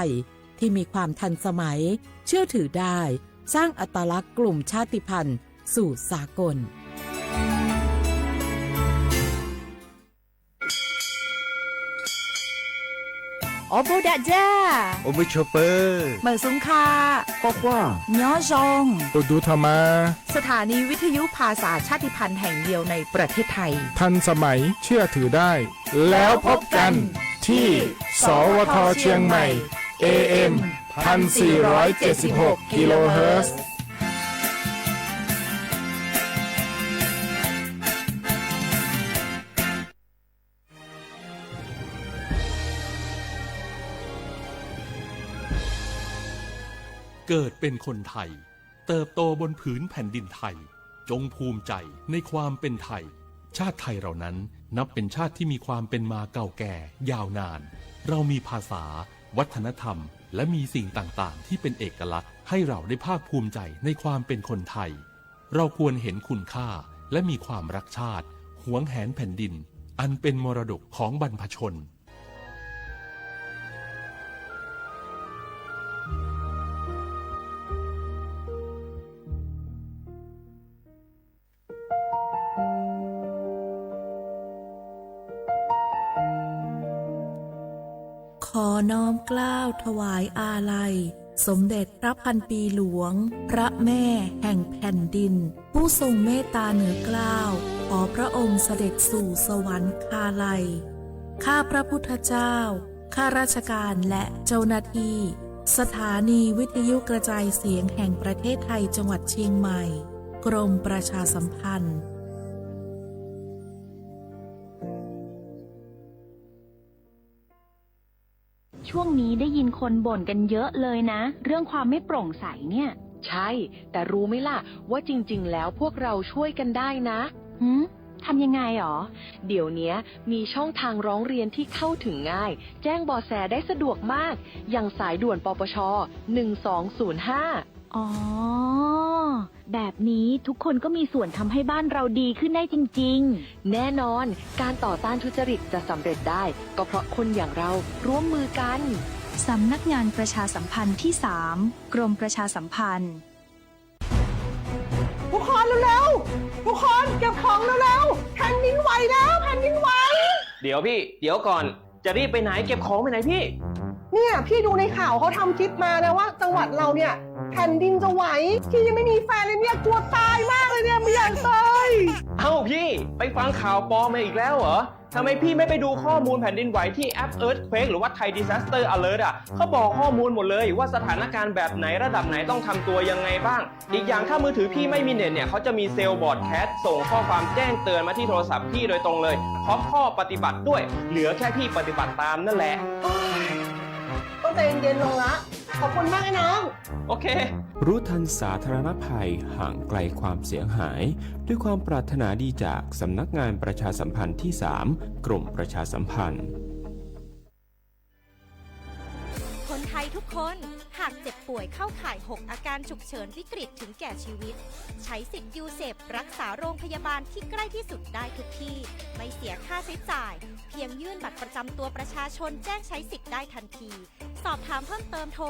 ยที่มีความทันสมัยเชื่อถือได้สร้างอัตลักษณ์กลุ่มชาติพันธุ์สู่สากลโอโบดาจ้าโอเบชเปอร์เมอซุงคาก็กว่าย้อจงตูดูธรรมาสถานีวิทยุภาษาชาติพันธุ์แห่งเดียวในประเทศไทยทันสมัยเชื่อถือได้แล้วพบกันที่สวทเชียงใหม่ AM 1476 กิโลเฮิรตซ์เกิดเป็นคนไทยเติบโตบนผืนแผ่นดินไทยจงภูมิใจในความเป็นไทยชาติไทยเรานั้นนับเป็นชาติที่มีความเป็นมาเก่าแก่ยาวนานเรามีภาษาวัฒนธรรมและมีสิ่งต่างๆที่เป็นเอกลักษณ์ให้เราได้ภาคภูมิใจในความเป็นคนไทยเราควรเห็นคุณค่าและมีความรักชาติหวงแหนแผ่นดินอันเป็นมรดกของบรรพชนขอน้อมเกล้าถวายอาลัยสมเด็จพระพันปีหลวงพระแม่แห่งแผ่นดินผู้ทรงเมตตาเหนือเกล้าขอพระองค์เสด็จสู่สวรรคาลัยข้าพระพุทธเจ้าข้าราชการและเจ้าหน้าที่สถานีวิทยุกระจายเสียงแห่งประเทศไทยจังหวัดเชียงใหม่กรมประชาสัมพันธ์ช่วงนี้ได้ยินคนบ่นกันเยอะเลยนะเรื่องความไม่โปร่งใสเนี่ยใช่แต่รู้ไหมล่ะว่าจริงๆแล้วพวกเราช่วยกันได้นะทำยังไงหรอเดี๋ยวนี้มีช่องทางร้องเรียนที่เข้าถึงง่ายแจ้งเบาะแสได้สะดวกมากอย่างสายด่วนปปช1205อ๋อแบบนี้ทุกคนก็มีส่วนทำให้บ้านเราดีขึ้นได้จริงๆแน่นอนการต่อต้านทุจริตจะสำเร็จได้ก็เพราะคนอย่างเราร่วมมือกันสำนักงานประชาสัมพันธ์ที่3กรมประชาสัมพันธ์ทุกคนเร็วๆทุกคนเก็บของเร็วๆแผ่นดินไหวแล้วแผ่นดินไหวเดี๋ยวพี่เดี๋ยวก่อนจะรีบไปไหนเก็บของไปไหนพี่เนี่ยพี่ดูในข่าวเขาทำคลิปมานะว่าจังหวัดเราเนี่ยแผ่นดินจะไหวพี่ยังไม่มีแฟนเลยเนี่ยกลัวตายมากเลยเนี่ยไม่อยากตายเอ้าพี่ไปฟังข่าวปลอมมาอีกแล้วเหรอทำไมพี่ไม่ไปดูข้อมูลแผ่นดินไหวที่แอป Earthquake หรือว่า Thai Disaster Alert เขาบอกข้อมูลหมดเลยว่าสถานการณ์แบบไหนระดับไหนต้องทำตัวยังไงบ้างอีกอย่างถ้ามือถือพี่ไม่มีเน็ตเนี่ยเขาจะมีเซลล์บอร์ดแคสส่งข้อความแจ้งเตือนมาที่โทรศัพท์พี่โดยตรงเลยพร้อมข้อปฏิบัติด้วยเหลือแค่พี่ปฏิบัติตามนั่นแหละต้องใจเย็นๆลงละขอบคุณมากนะน้องโอเครู้ทันสาธารณภัยห่างไกลความเสียหายด้วยความปรารถนาดีจากสำนักงานประชาสัมพันธ์ที่3กรมประชาสัมพันธ์คนไทยทุกคนหากเจ็บป่วยเข้าข่าย6อาการฉุกเฉินวิกฤตถึงแก่ชีวิตใช้สิทธิ์ยูเซปรักษาโรงพยาบาลที่ใกล้ที่สุดได้ทุกที่ไม่เสียค่าใช้จ่ายเพียงยื่นบัตรประจำตัวประชาชนแจ้งใช้สิทธิ์ได้ทันทีสอบถามเพิ่มเติมโทร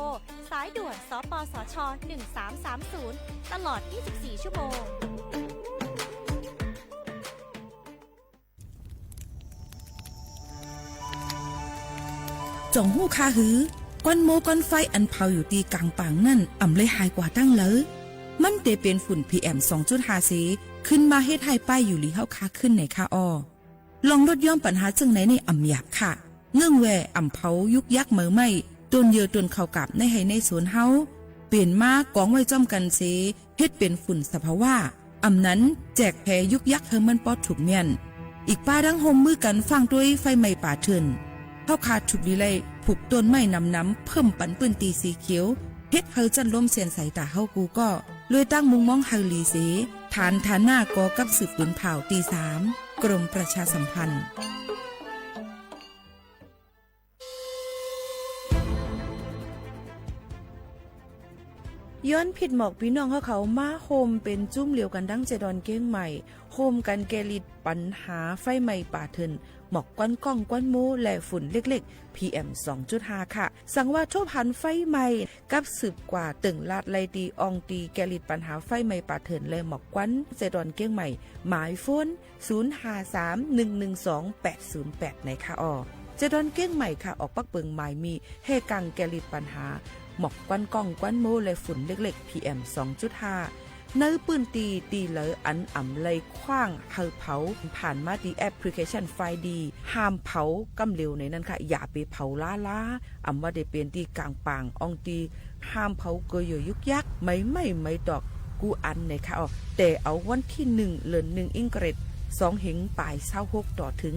สายด่วนสปสช1330ตลอด24ชั่วโมงจ่องหู้คาหือก้อนโมก้อนไฟอันเผาอยู่ตีกลางปังนั่นอ่ำเลยหายกว่าตั้งเลยมันเตเป็นฝุ่น PM 2.5 สีขึ้นมาเฮ็ดให้ป้ายอยู่ลีเฮาคาขึ้นในคาอ้อลองลดย่อมปัญหาจึงไหนในอ่ำหยาบค่ะเงื่องแวอ่ำเผายุกยักเหมือไม่ต้นเยือต้นเข้ากับในให้ในสวนเฮาเปลี่ยนมากองไว้จ้อมกันเสเฮ็ดเป็นฝุ่นสภาวะอ่ำนั้นแจกแพยุกยักเฮมันปอดถูกเมียนอีกป้าดังโฮมมือกันฟังด้วยไฟไหม้ป่าเถินเฮาคาถูกดีเลยผูกต้นไม้น้ำเพิ่มปันปืนตีสีเขียวเฮ็ดเฮาจันล้มเสียนใส่ตาเฮากูก็เลยตั้งมุงมองเฮาลีเสฐานหน้ากอกับสืบปืนเผาตี3กรมประชาสัมพันธ์ย้อนผิดหมอกพี่น้องเขามาโฮมเป็นจุ้มเหลียวกันดั้งเจดอนเก้งใหม่โฮมกันแกลิดปัญหาไฟไหม้ป่าเถิน หมอกควันก้องควันโมและฝุ่นเล็กๆ PM 2.5 ค่ะสังว่าทั่วพันไฟใหม่กับสืบกว่าตึงลาดไลดีอองตีแกลิดปัญหาไฟใหม่ป่าเถินและหมอกควันเซดอนเก้งใหม่หมายโฟน0531128808ในค่ะเจดอนเก้งใหม่ค่ะออกปักเปิงหมายมีเฮกังแกลิดปัญหาหมอกควันก้องควันโมและฝุ่นเล็กๆ PM 2.5 เนื้อปืนตีเหลออันอ่ำเลยคว้างเฮาเผาผ่านมาดีแอปพลิเคชันไฟดีห้ามเผากำเร็วในนั้นค่ะอย่าไปเผาล้าอ่ำว่าได้เป็นตีกลางปางอองตีห้ามเผาเกยยุกยักไม่ดอกกูอันในค่ะแต่เอาวันที่1เดือน1อิงเกรด2เหงปลาย26ต่อถึง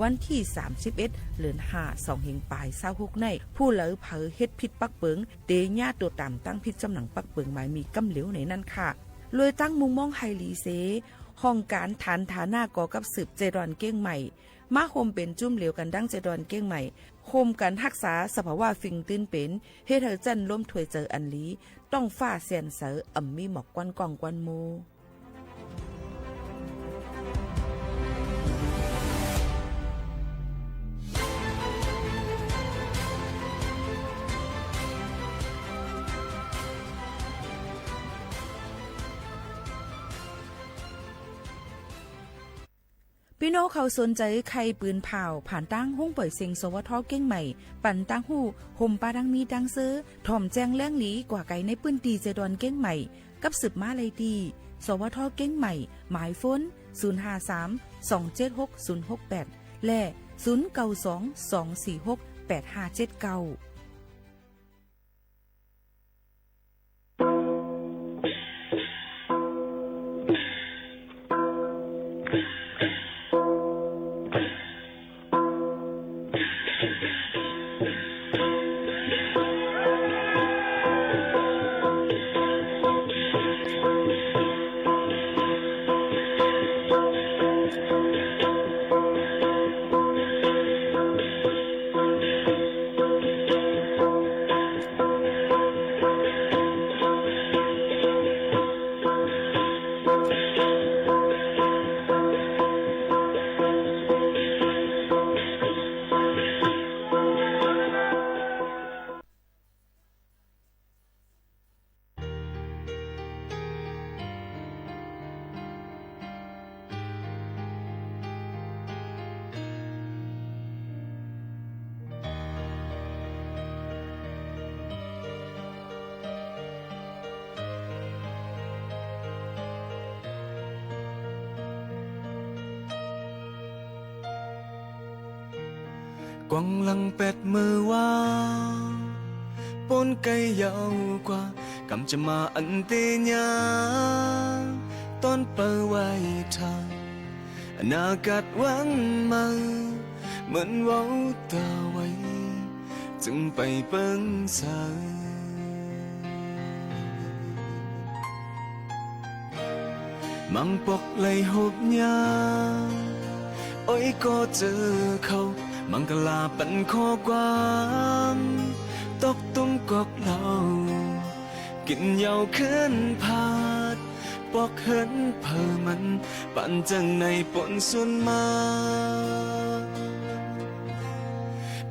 วันที่31เดือน5 2เหงปลาย26ในผู้เหลอเผอเฮ็ดผิดปักเปิงเตญ่าตัวต่ำตั้งผิดจำหนังปักเปิงหมายมีกำเหลวในนั้นค่ะเลยตั้งมุมมองไฮลีเซห้องการฐานฐานะก่อกับสืบเจดอนเก้งใหม่มาโฮมเป็นจุ่มเหลวกันดั้งเจดอนเก้งใหม่โฮมกันรักษาสภาวะฟิงตื้นเป็นเฮ็ดให้จันล้มถวยเจออันลีต้องฟ้าแสนเสออ่ำมีหมอกควันกองควันโมพี่น้องเขาสนใจใครปืนเผาผ่านตั้งห้องปล่อยเสียงสวทเก้งใหม่ปั่นตั้งหูห่มปลาดังมีดังเซอถ่อมแจ้งแล้งหลีกว่าไก่ในปืนตีเจดอนเก้งใหม่กับสืบมาเลยดีสวทเก้งใหม่หมายฝน053276068และ0922468579กวางลังเป็ดมือว่าปนไก่ยาวกว่ากำจะมาอันเตียตอนเปิดไว้ทางอนาคตวันมาเหมือนว่าตาไว้จึงไปเปิ้งสายมังปกไหลหบยาโอ้ยก็เจอเขามังกลาปันข้อกวางตกตุ้มกอกเหล่ากินเหยาขึ้นผาดปอกเหินเพอมันปั่นจังในปนส่วนมา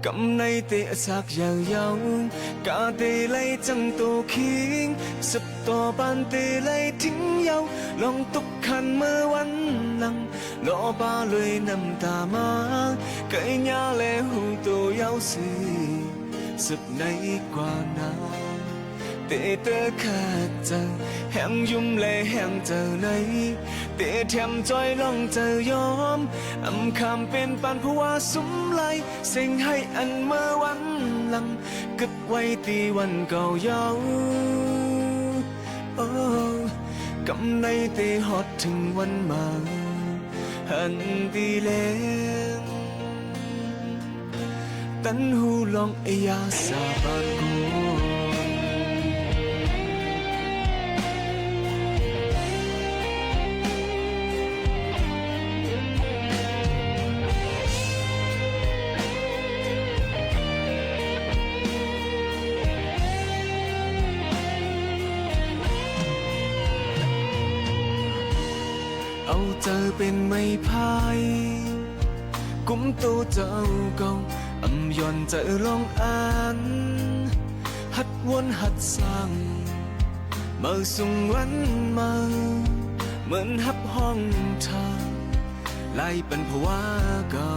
กำในเตะสักยาวกาเตไลจังตูคิงสับตัวปานเตไลทิ้งยาวลองตุกขันเมื่อวันหลังรอบาเลยน้ำตามาเกยญาและหูตัวยาวสีสับในกว่านาเตะเตะขาดเจอแห่งยุ่มและแห่งเจอในเตะแถมจอยลองเจอยอมอำคำเป็นปานเพราะว่าสุมไหลเซ็งให้อันเมื่อวันหลังกึบไว้ตีวันเก่าเยาโอ้กำในเตะฮอดถึงวันมาหันตีแรงตันหูลองเอยาสาบานกูเอาเจอเป็นไม้พาย กุมตัวเจ้าเก่าย้อนใจลองอ่านหัดวนหัดสั่งมาส่งวันมาเหมือนหับห้องทางไล่เป็นภาวะเก่า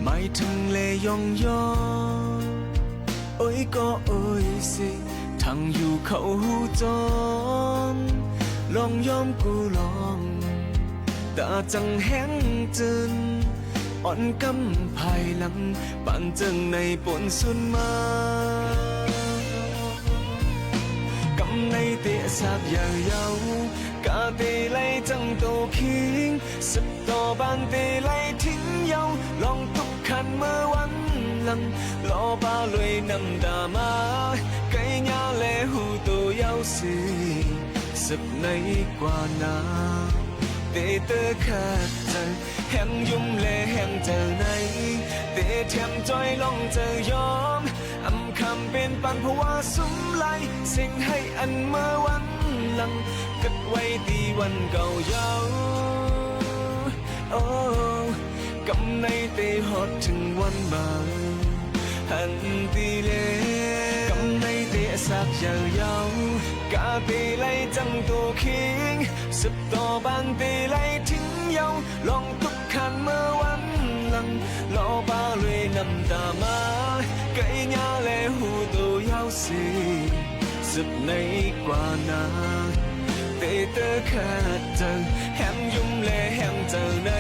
ไม่ถึงเลยยองยอโอ้ยก็โอ้ยสิทางอยู่เขาหูจอนลองยอมกูลองตาจังแห้งจืนอ่อนกำภายหลังปั่นจังในปนสุนมากำในเตะสากอย่างเยาวกาเตไลจังโตคิงสับต่อบานเตไลทิ้งเยาลองตุกขันเมื่อวันหลังรอบ้าลอยน้ำตามาไก่ยาและหูตัวเยาสีสับในกว่านาเตะเตอขาดใจแหงยุ่มและแหงเจอในเตะแถมจอยลองเจอยอมคำเป็นปันเพราะว่าสุมไหลสิ่งให้อันเมื่อวันหลังกัดไว้ตีวันเก่าเยาโอ้กำในเตะฮอดถึงวันมาหันตีเล่กำในเตะสักเยาเยากาเตะไลจังตัวคิงสับต่อบานเตะไลทิ้งเยาลองตุกขันเมื่อวันหลังรอบ้าเลยน้ำตามาไก่ยาและหูตัวยาวสีสุดในกว่านาเตะเตอขาดจังแหมยุ่มและแหมเจอใน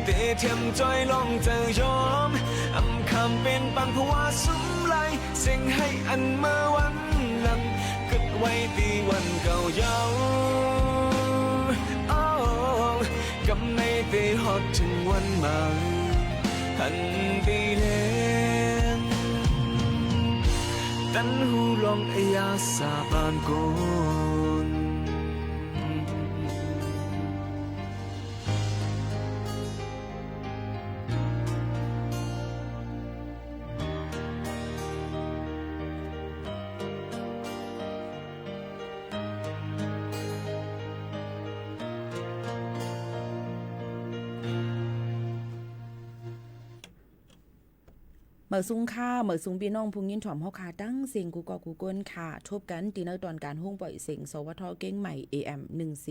เตะเทียมจอยลองเจอยอมคำเป็นปันเพราะว่าสุมไหลเสียงให้อันเมื่อวันหลังกึดไว้ตีวันเก่าเยากำในเตะฮอดถึงวันมาหันตีเลงตันหูลองอยาสาบานโกนเหมือซุงค่าเหมือซุงพี่น้องพุงยินถ่อมเฮาคาตั้งเสียงกูกอกูก้นค่ะทบกันตีในตอนการหุ้งปล่อยเสียงสวทเก้งใหม่ AM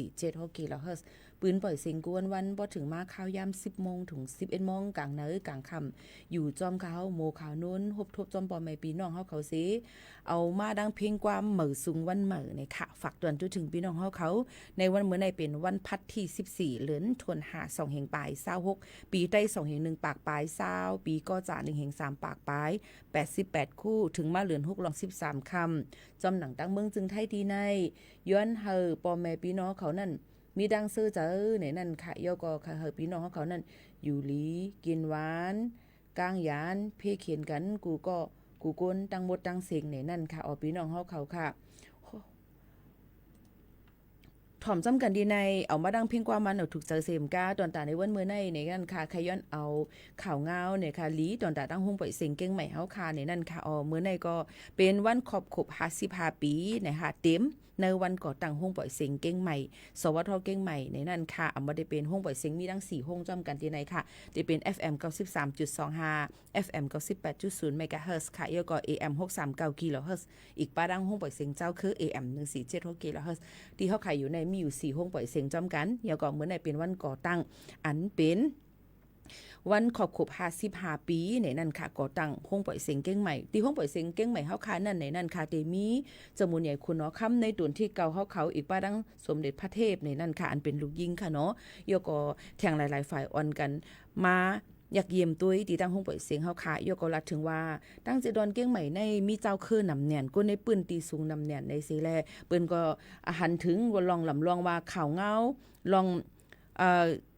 147กิโลเฮิรตซ์ปืนปล่อยเสียงกวนวันบ่ถึงมาข่าวยาม 10 โมงถึง 11 โมงกลางเนอกลางค่ำอยู่จอมเขาโมขาวนู้นฮบทบจอมปอมใหม่พี่น้องเฮาเขาสิเอามาดังเพลงความเหมือซุงวันเหมือในค่ะฝากเตือนถึงพี่น้องเฮาเขาในวันมื้อในเป็นวันพัดที่14เดือนธันวาคม2แห่งปลาย26ปีใต้2แห่ง1ปากปลาย20ปีก็จะ1แห่ง3ปากปลาย88คู่ถึงมาเหลือน6ลอง13คำจำหนังตั้งเมืองจึงไทยที่ในย้อนเฮอปอแม่พี่น้องเขานั่นมีดังซื้อเจอในนั่นค่ะยก็ค่ะเฮอพี่น้องเขานั่นอยู่หลีกินหวานกลางยานเพเขียนกันกูก็กูก้นตั้งหมดตั้งเสียงในนั่นค่ะอ๋อพี่น้องเขาค่ะถ่อมจำกันดีในเอามาดังเพียงความมันเอาถูกเจอเสมก้าตอนตาในวันเมื่อในนั่นค่ะขย้อนเอาข่าวเงาเนี่ยค่ะลีตอนตาตั้งหุ้งปล่อยเสียงเก่งใหม่เฮาค่ะในนั่นค่ะอ๋อเมื่อในก็เป็นวันขอบ55ปีนะคะเต็มในวันก่อตั้งหุ้งปล่อยเสียงเก่งใหม่สวทเก่งใหม่ในนั่นค่ะเอามาได้เป็นหุ้งปล่อยเสียงมีทั้ง4ห้องจำกันดีในค่ะจะเป็น FM 93.25 FM 98.0 เมกะเฮิรตซ์ค่ะแล้วก็ AM 639กิโลเฮิรตซ์อีกป้าดังหุ้งปล่อยเสียงเจ้าคือ AM 1476กิโลเฮิรตซ์ที่เฮาขายอยู่ในมีอยู่4ห้องปล่อยเสียงจำกันแล้วก็เมื่อในเป็นวันก่อตั้งอันเป็นวันขอบ55ปีในนั่นค่ะก่อตั้งห้องปล่อยเสียงเก้งใหม่ที่ห้องปล่อยเสียงเก้งใหม่เฮาค่ะนั่นในนั่นค่ะเตมีจมูลใหญ่คุณเนาะค่ำในตุนที่เก่าเฮาเขาอีกป้าดังสมเด็จพระเทพในนั่นค่ะอันเป็นลูกยิงค่ะเนาะยก็แทงหลายๆฝ่ายอ่อนกันมาอยากเยี่ยมตุ้ยที่ตั้งห้องปล่อยเสียงเฮาค่ะยก็รัดถึงว่าตั้งเจดอนเก้งใหม่ในมีเจ้าคือนำแหน่นก็ในปืนตีสูงนำแหน่นในสิแลเปิ้นก็หันถึงว่าลองลำลองว่าข่าวเงาลอง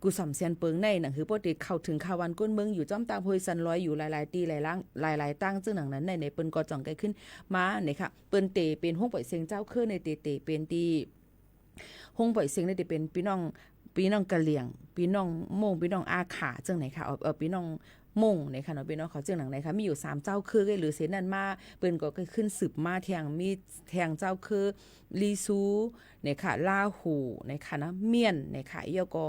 กูสำเสียนเปิงในหนังคือปกติเข้าถึงข่าววันก้นเมืองอยู่จ้อมตามโพยซันลอยอยู่หลายๆตีหลายล่างหลายๆตั้งซึ่งหนังนั้นในเปิ้นก็จ่องไกลขึ้นมาเนี่ยค่ะเปิ้นเตเป็นห้องปล่อยเสียงเจ้าคือในเตเป็นตีห้องปล่อยเสียงในเตเป็นพี่น้องกะเหลี่ยงพี่น้องโมงพี่น้องอาขาจังไหนค่ะพี่น้อง มงในค่ะเนาะพี่น้องเขาจึงหนังไหนคะมีอยู่3เจ้าคือหรือเสนันมาเปิ้นก็ขึ้นสืบมาแทงมีแทงเจ้าคือลีซูในค่ะลาหูในค่ะนะเมียนในค่ะเอียก็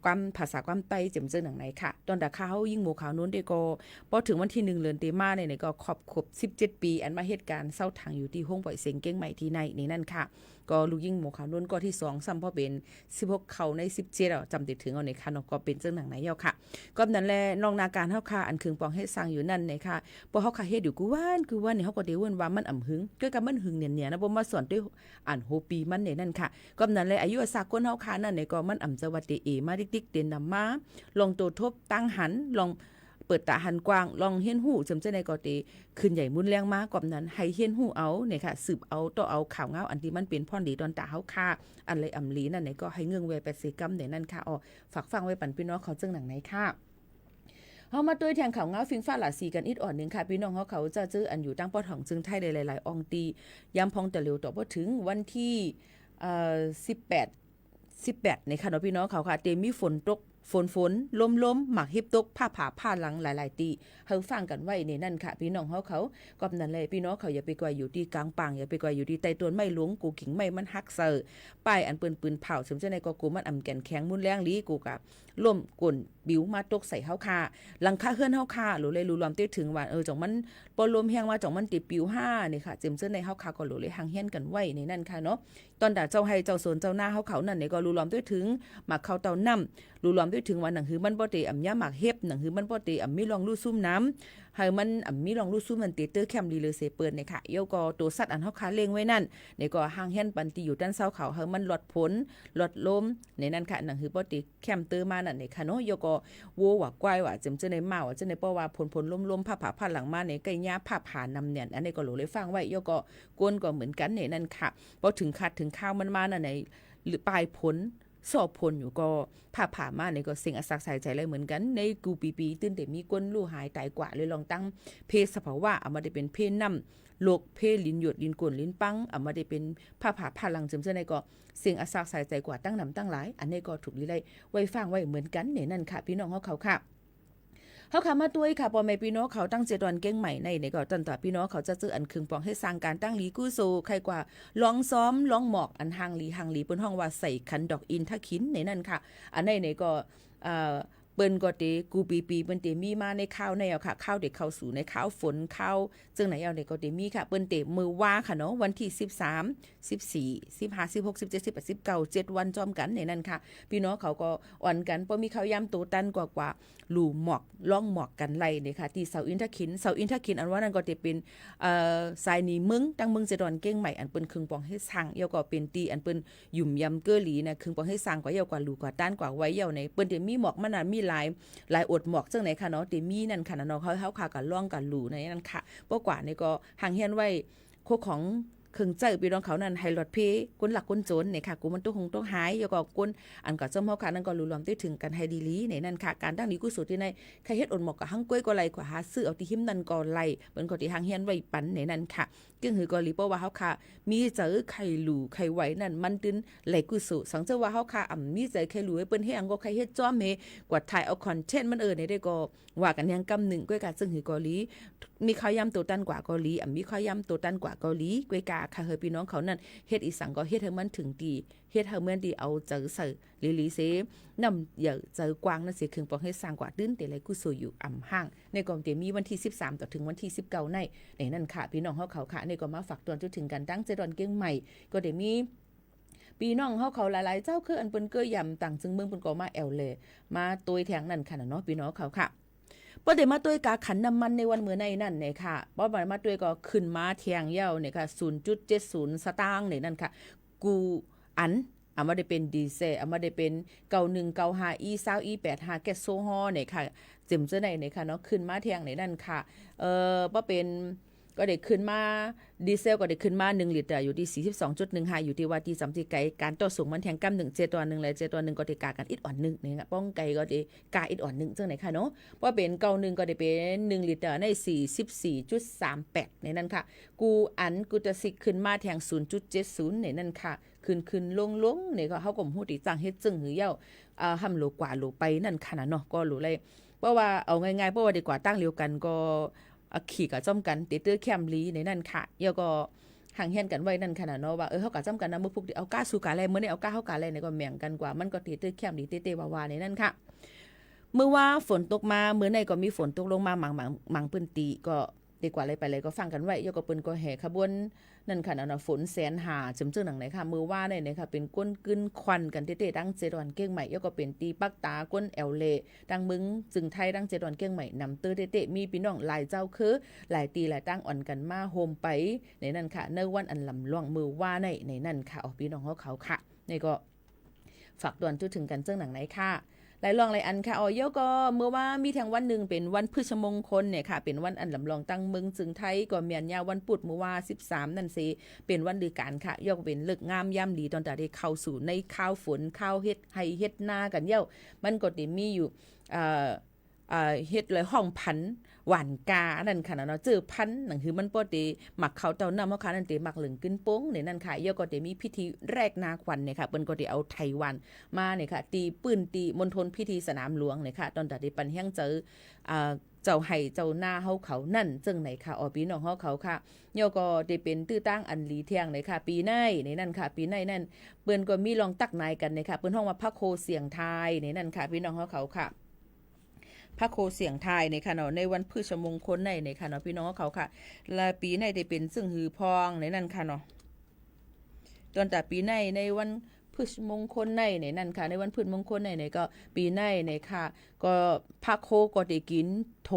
ความภาษาความไต้เจิมเจิงหนังไหนค่ะตอนดาข้าวยิ่งหมู่ขาวนู้นเดก็พอถึงวันที่1เดือนเตมาเนี่ยก็ครบ17 ปีอันมาเหตุการณ์เศร้าทางอยู่ที่ห้องปล่อยเสียงเก้งใหม่ที่ในนี่นั่นค่ะก็ลูกยิ่งหมู่ขาวนู้นก็ที่2ซ้ำพอเป็น16เขาใน17จำติดถึงเอาในค่ะเนาะก็เป็นเจิงหนังไหนเยาค่ะก็นั้นแลนองนาการเฮาค่ะอันคึงปองเฮ็ดสร้างอยู่นั่นในค่ะพอเฮาค่ะเฮ็ดอยู่กูว่านนี่เฮาก็ได้เว้นว่ามันอ่ำหึงก็กับมันหึงเนี่ยนะบ่มาสอนด้วยอ่านโฮปีมันเนี่ยนั่นค่ะก็นั้นแลอายุสากลเฮาค่ะนั่นเนี่ยก็มันอ่ำจะว่าเตเอมาดิกๆเดนนำมาลองโตทบตั้งหันลองเปิดตาหันกว้างลองเฮียนหูจำเจในก็ตีขึ้นใหญ่มุนแรงมากกว่านั้นให้เฮียนหูเอาเนี่ยค่ะสืบเอาต่อเอาข่าวเงาอันที่มันเป็นพ่อนดีตอนตาเฮาค่ะอันเลยอำลีนั่นเนี่ยก็ให้เงื่องเว80 กรัมเนี่ยนั่นค่ะอ๋อฝากฟังไว้ปันพี่น้องเขาจึงหนังไหนค่ะเฮามาด้วยแทงข่าวเงาฟิงฟ้าหลาสีกันอีกอ่อนนึงค่ะพี่น้องเขาจะเจออันอยู่ตั้งปอถ่องจึงไทยหลายๆอองตีย้ำพองแต่เร็วต่อบ่ถึงวันที่18ในค่ะเนาะพี่น้องเขาค่ะเตมีฝนตกฝนล้มหมักฮิบตกผ้าผ่าผ้าหลังหลายๆตีเฮาฟังกันไว้ในนั่นค่ะพี่น้องเขาก็นั่นแหละพี่น้องเขาอย่าไปกว่าอยู่ที่กลางปางอย่าไปกว่าอยู่ที่ใต้ต้นไม้หลวงกูกิ่งไม้มันหักเซอป้ายอันปืนเผาสมเจในก็กูมันอ่ำแก่นแข็งมุนแรงลีกูกับล่มกลบิวมาตกใส่เฮาค่ะหลังคาเฮือนเฮาค่ะหรือเลยรู้ลอมเต้ถึงว่าจ่องมันปอลมแห้งว่าจ่องมันติปิว5นี่ค่ะเจิมเจในเฮาค่ะก็หรือเลยหางเฮียนกันไว้ในนั่นค่ะเนาะตอนดาเจ้าให้เจ้าสวนเจ้าหน้าเฮาเขานั่นนี่ก็รู้ลอมเต้ถึงมาเข้าเตาน้ำรู้ลอมเต้ถึงว่าหนังหือมันบ่ได้อ่ำยาหมากเฮ็บหนังหือมันบ่ได้อ่ำมีรองลู่ซุ่มน้ำให้มันอ่ำมีรองลู่ซุ่มมันติเตอร์แคมดีเลยเสเปิ้นนี่ค่ะเอียวก็ตัวสัตว์อันเฮาคาเล็งไว้นั่นนี่ก็หางเฮียนปันติอยู่ด้านเซาเขาให้มันหลอดผลหลอดลมในนั้นค่ะหนังหือบ่ได้แคมเตอร์มานั่นนี่ค่ะเนาะเอียวก็โวว่ากวายว่าเจิมเจในมาว่าเจในเพราะว่าผลล้มๆผ้าหลังมาในไก่ย่าผ้าผ่านำเนี่ยอันนี้ก็รู้เลยฟังไว้เอียวก็กวนก็เหมือนกันนี่นั่นค่ะพอถึงคัดถึงข้าวมันมานั่นไหนหรือปลายผลสอบผลอยู่ก็ผ่ามาในก็สิ่งอักษรใส่ใจเลยเหมือนกันในกูปีตื่นแต่มีก้นลู่หายตายกว่าเลยลองตั้งเพศสภาวะเอามาได้เป็นเพศน้ำโลกเพศลิ้นหยดลิ้นกลลิ้นปังเอามาได้เป็นผ่าหลังจำเจในก็สิ่งอักษรใส่ใจกว่าตั้งนำตั้งหลายอันนี้ก็ถูกลีไลไว้ฟังไว้เหมือนกันเนี่ยนั่นค่ะพี่น้องเขาค่ะเขาขามาด้วยค่ะปอแม่พี่น้องเขาตั้งเจดอนเก้งใหม่ในก็ตันต่อพี่น้องเขาจะเจออันคึงปองให้สร้างการตั้งลีกู้โซใครกว่าลองซ้อมลองหมอกอันหางลีเปิ้นห้องว่าใส่ขันดอกอินทขินในนั่นค่ะอันในก็เปิ้นก็เตกูปีเปิ้นเตมีมาในข้าวในเอาค่ะข้าวเด็กเข้าสู่ในข้าวฝนข้าวจึงไหนเอาเด็กก็เตมีค่ะเปิ้นเตมือว่าค่ะเนาะวันที่13 14 15 16 17 18 19 7วันจอมกันในนั้นค่ะพี่น้องเขาก็อ่อนกันบ่มีข้าวยำโตตันกว่าหลู่หมอกล่องหมอกกันไล่นี่ค่ะที่เสาอินทขินอันว่านั้นก็จะเป็นสายนี้มึงตั้งมึงจะดอนเก้งใหม่อันเปิ้นคึงปองให้สั่งเยาก็เป็นตีอันเปิ้นหยุ่มยำเกอหลีนะคึงปองให้สั่งกว่าเยากว่าหลู่กว่าต้านกว่าไว้เยาในเปิ้นจะมีหมอกมันน่ะมีหลายอดหมอกจังไหนค่ะเนาะแต่มีนั่นค่ะเนาะเขาค่ะกันล่องกันหลู่ในนั้นค่ะบ่กว่านี่ก็ห่างเฮียนไว้โคของเครื่องใจพี่น้องเขานั่นให้รถเพก้นหลักก้นโจนเนี่ยค่ะกูมันต้องหายแล้วก็ก้นอันก็จำเฮาค่ะนั่นก็รู้รวมได้ถึงกันให้ดีลีในนั่นค่ะการตั้งนี้กูสุดที่ในใครเฮ็ดอดหมอกกับหังก้วยก็ไหลกว่าหาซื้อเอาที่หิมนั่นก็ไหลเหมือนก็ที่หางเฮียนไว้ปันในนั่นค่ะกึ่งหือก็ลีเพราะว่าเฮาค่ะมีเจอไข่หลู่ไข่ไหวนั่นมันตึนไหลกูสุสังเจอว่าเฮาค่ะมีเจอไข่หลู่ให้เปิ้นเฮ็ดอังก็ใครเฮ็ดจ้อมเฮกว่าถ่ายเอาคอนเทนต์มันในได้ก็ว่ากันยังกำหนึ่งก้วยกาซึ่งหือก็ลีมีข้าวยำตัวตันกว่าเกาหลีมีข้าวยำตัวตันกว่าเกาหลีก้วยกาค่ะเฮอพี่น้องเขานั่นเฮ็ดอีสังก็เฮ็ดให้มันถึงดีเฮ็ดให้เหมือนดีเอาเจอใส่ลีเสนำอย่าเจอกวางนั่นสิคึงปองให้สร้างกว่าตื้นแต่ไรกุโซอยู่อ่ำห้างในกองเตมีวันที่13ต่อถึงวันที่19ในนั่นค่ะพี่น้องเฮาเขาค่ะในก็มาฝากตอนจนถึงกันตั้งเจดอนเก้งใหม่ก็ได้มีพี่น้องเฮาเขาหลายๆเจ้าคืออันเปิ้นเกยยำต่างจึงเมืองเปิ้นก็มาแอวเลยมาตัวแทงนั่นค่ะเนาะพี่น้องเขาค่ะบ่ได้มาด้วยกาขันน้ำมันในวันมื้อในนั่นเนี่ยค่ะบ่ได้มาด้วยก็ขึ้นมาเที่ยงเย้าเนี่ยค่ะ 0.70 สตางค์เนี่ยนั่นค่ะกูอันมาได้เป็นดีเซลมาได้เป็น9195 E20 E85 แก๊สโซฮอล์เนี่ยค่ะจิมเจ้าไหนเนี่ยค่ะเนาะขึ้นมาเที่ยงในนั่นค่ะบ่เป็นก็ได้ขึ้นมาดีเซลก็ได้ขึ้นมา1ลิตรอยู่ที่ 42.15 อยู่ที่ว่าที่30ไกการต่อส่งมันแทงกำ1 7 ตัว 1และ7ตัว1ก็ได้กากันอิดอ่อน1นี่ค่ะป้องไกก็ได้กาอิดอ่อน1จังไหนค่ะเนาะว่าเป็น91ก็ได้เป็น1ลิตรใน 44.38 ในนั้นค่ะกูอันกูจะสิขึ้นมาแทง 0.70 ในนั้นค่ะขึ้นลงนี่ก็เฮาก็ฮู้ติจังเฮ็ดจึงหือเย้าห่ำโลกว่าโลไปนั่นค่ะเนาะก็รู้เลย เพราะว่าเอาง่ายๆเพราะว่าดีกว่าตั้งเร็วกันก็ขี่กับจ้อมกันติดตื้อแคมลีในนั่นค่ะเยอะก็ห่างเฮียนกันไว้นั่นขนาดเนาะว่าเขากับจ้อมกันนะเมื่อพวกเอาก้าสู่กาแลเมื่อนี้เอาก้าเข้ากาแลเนี่ยก็แม่งกันกว่ามันก็ติดตื้อแคมลีเตวาวาในนั่นค่ะเมื่อว่าฝนตกมาเมื่อในก็มีฝนตกลงมาหมังปืนตีก็ดีกว่าอะไรไปเลยก็ฟังกันไว้ยกกับปืนก็แห่ขบวนนั่นค่ะนะฝนแสนหาจึงหนังไหนค่ะมือว่าเนี่ยนะคะเป็นก้นกึ้นควันกันเต้ๆดังเจดอนเก้งใหม่ยกก็เป็นตีปักตาก้นแอลเลดังมึงจึงไทยดังเจดอนเก้งใหม่นำตื้อเต้ๆมีพี่น้องหลายเจ้าคือหลายตีหลายตั้งอ่อนกันมาโฮมไปในนั่นค่ะในวันอันลำล่วงมือว่าในนั่นค่ะพี่น้องเขาค่ะนี่ก็ฝากด่วนถึงกันหนังไหนค่ะหลายลองหลายอันค่ะเยอะก็เมื่อว่ามีแทงวันหนึ่งเป็นวันพฤชมงคลเนี่ยค่ะเป็นวันอันลำลองตั้งเมืองจึงไทยก็เมียนยาวันปุดเมื่อว่า13นั่นสิเป็นวันดือการค่ะยกเป็นเลิกงามย่ำดีตอนแต่ได้เข้าสู่ในข้าวฝนข้าวเฮ็ดให้เฮ็ดหน้ากันเย้ามันก็ได้มีอยู่เฮ็ดเลยห้องพันหวานกานั่นค่ะเนาะเจอพันนั่นคือมันปกติหมักเขาเต้าน้ำเฮาค่ะนั่นเตหมักเหลืองกึ้นโป้งเนี่ยนั่นค่ะเยอะก็ได้มีพิธีแรกนาควันเนี่ยค่ะเปิ้นก็ได้เอาไทวันมาเนี่ยค่ะตีปืนตีมณฑลพิธีสนามหลวงเนี่ยค่ะตอนแต่ได้ปันแห้งเจอเจ้าไห้เจ้าหน้าเฮาเขานั่นจึงไหนค่ะพี่น้องเฮาเขาค่ะเยอะก็ได้เป็นตื้อตั้งอันหลีเที่ยงเนี่ยค่ะปีในนั่นค่ะปีในนั่นเปิ้นก็มีลองตักนายกันเนี่ยค่ะเปิ้นห้องว่าพระโคเสียงทายเนี่ยนั่นค่ะพี่น้องเฮาเขาค่ะพระโคเสียงไทยในค่ะเนาะในวันพฤชมงคลในค่ะเนาะพี่น้องเขาค่ะและปีในได้เป็นซึ่งหือพองในนั่นค่ะเนาะตอนแต่ปีในวันพฤชมงคลในนั่นค่ะในวันพฤชมงคลในก็ปีในค่ะก็พระโคก็ได้กินโถ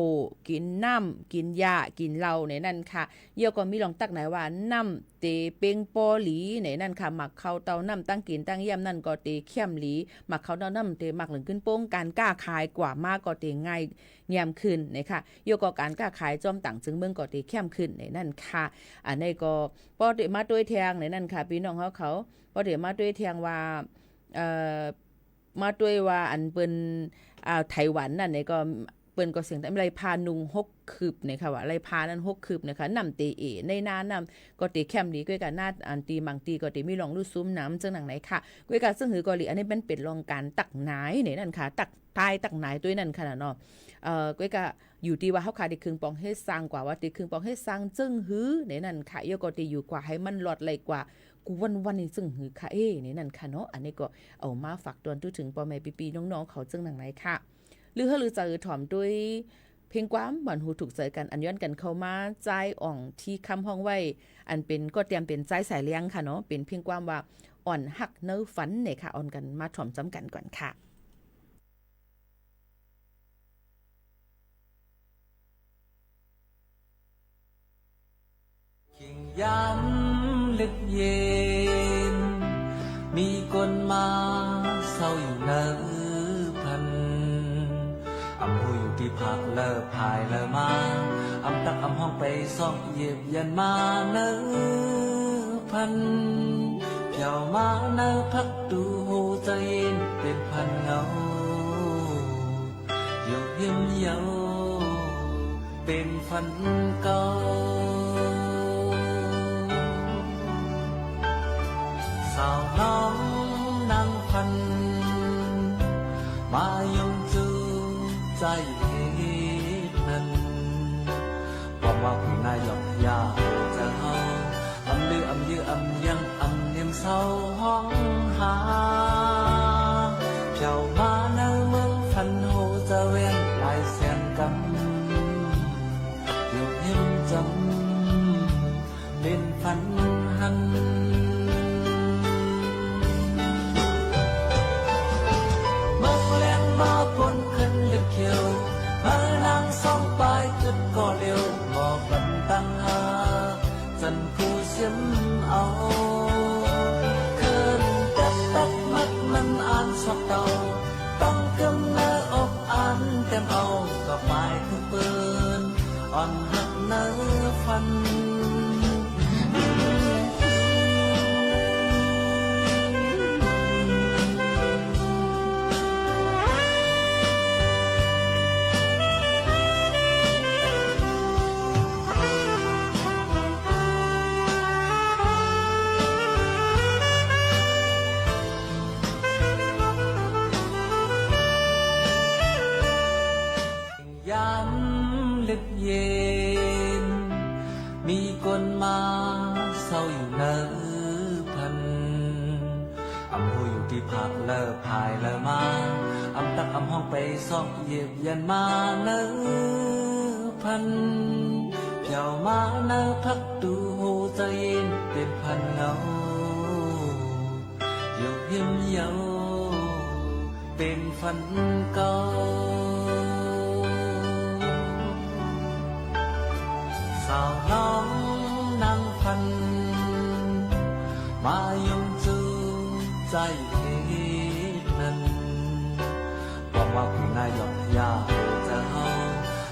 กินน้ำกินยากินเหล้าในนั่นค่ะเยอะก็มีลองตักไหนว่าน้ำเตเป่งปอหลีในนั่นค่ะหมักเข้าเตาน้ำตั้งกินตั้งเยี่ยมนั่นก็เตเข้มหลีหมักเข้าเตาน้ำเตหมักหลึงขึ้นโป้งการกล้าขายกว่ามากก็เตง่ายเงียมขึ้นนะคะเยอะก็การกล้าขายจอมต่างจึงเมืองก็เตเข้มขึ้นในนั่นค่ะอันนี้ก็พอเตมาด้วยแทงในนั่นค่ะพี่น้องเขาพอเตมาด้วยแทงว่ามาด้วยว่าอันเปิ้นไต้หวันนั่นนี่ก็เปิ้นก็เสียงแต่ไรพานุง6คืบนี่ค่ะว่าไรพานั้น6คืบนะคะนำเตเอในนานำก็เตแคมดีก้วยกันนาอันตีมังตีก็เตมีลองรูซุ้มน้ำจังหนังไหนค่ะก้วยกันซึ่งหือก็หลีอันนี้เป็นรองการตักหนายนี่นั่นค่ะตักตายตักหนายด้วยนั่นค่ะเนาะก้วยก็อยู่ที่ว่าเฮาขาได้ครึ่งปองเฮ็ดสร้างกว่าว่าติครึ่งปองเฮ็ดสร้างจึงหือนี่นั่นค่ะยก็ติอยู่กว่าให้มันหลอดไหลกว่ากูวันนี้ซึ่งหือค่ะนี่นั่นค่ะเนาะอันนี้ก็เอามาฝากตวนถึงพ่อแม่ปีๆน้องๆเขาจึงหนังไหนค่ะหรือจะถ่อมด้วยเพลงความหวานหูถูกใจกันอันย้อนกันเข้ามาใจอ่องที่คำห้องไว้อันเป็นก็เตรียมเป็นใจสายเลี้ยงค่ะเนาะเป็นเพลงความว่าอ่อนหักเนื้อฝันเนี่ยค่ะอ่อนกันมาถ่อมจำกันก่อนค่ะกิ่งย้ำลึกเย็นมีคนมาเศร้าอยู่เนื้อพันอำหูอยู่ที่พักเลิกพายเลิกมาอำตักอำห้องไปซ่องเหยียบยันมาเนื้อพันเพียวมาเนื้อพักดูหูใจเย็นเป็นพันเงาอยู่เหี่ยมเยาเป็นฝันเก่าสาวน้องนางพันมายงจูใจเหตุนั้นบอกว่าผู้นายหยอกยาจะเฮาอำลืออำยืออำยังอำเนียมเศร้าห้องหาเพียวมาเนื้อเมืองพันโหจะเว้นลายแสนกำอยู่เห็นจำเป็นฝันหันมาปนขึ้นลึกเขียวมานางสองปลายจุดก่อเร็วบอกกันตั้งหาจันผู้เสียมเอาเคินตักมัดมันอ่านสอบเต่าต้องกำเนื้ออกอ่านเต็มเอาก็หมายถึงปืนอ่อนหักเนื้อฟัน ำลึกเย็นมีคนมาเศร้าอยู่เนื้อพันอำหูอยู่ที่ผักเลอพายเลอมาอำตักอำห้องไปซอกเหยียบยันมาเนื้อพันเพียวมาเนื้อพักดูหูใจเย็นเป็นพันเงาอยู่เหี่ยมเยาเป็นฝันเก่าสาวน้องนางพันมายงจูใจเหตุนั้นบอกว่าผู้นายหยอกยาจะเฮา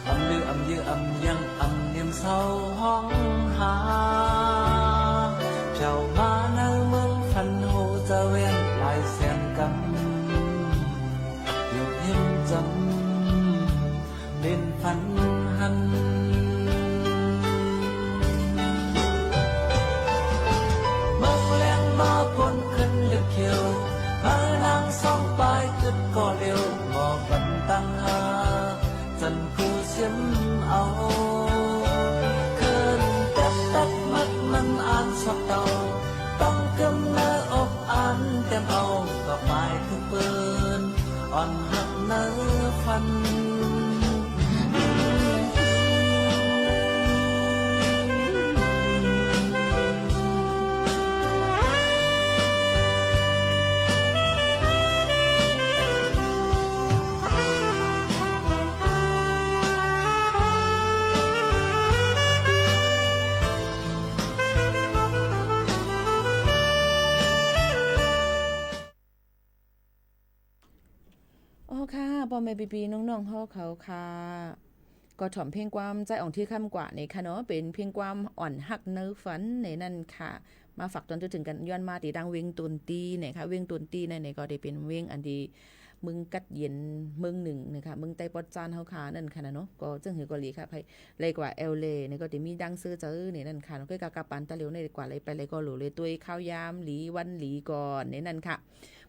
อำลืออำยืออำยังอำเนียมเศร้าห้องหาเจ้ามาในเมืองพันโหจะเว้นลายแสนกำอยู่เห็นจำเป็นพันหันคนขึ้นเลือกเขียวมานางสองปลายขึ้นก็เร็วบอกกันตั้งหาจันกูเสียมเอาขึ้นแต่ตัดมัดมันอ่านชอบเตาต้องกำเนื้ออกอ่านเต็มเอาก็หมายถึงปืนอ่อนหักเนื้อฟันค่ะพ่อแม่ปีๆน้องๆเขาค่ะก็ถ่อมเพลงความใจอ่อนที่ค่ำกว่าในค่ะเนาะเป็นเพลงความอ่อนหักเนื้อฝันในนั่นค่ะมาฝากตอนจนถึงกันย้อนมาตีดังเวงตุนตีเนี่ยค่ะเวงตุนตีในก็ได้เป็นเวงอันดีมึงกัดเย็นมึงหนึ่งนะคะมึงไตปอดจานเฮาค่ะนั่นค่ะเนาะก็จึงหือกอลีค่ะไผเลยกว่าเอลเลนี่ก็ได้มีดังซื้อเจอนี่นั่นค่ะก็กากาปันตะเหลียวในกว่าเลยไปเลยก็หลูเลยตุ้ยข้าวยามหลีวันหลีก่อนในนั่นค่ะ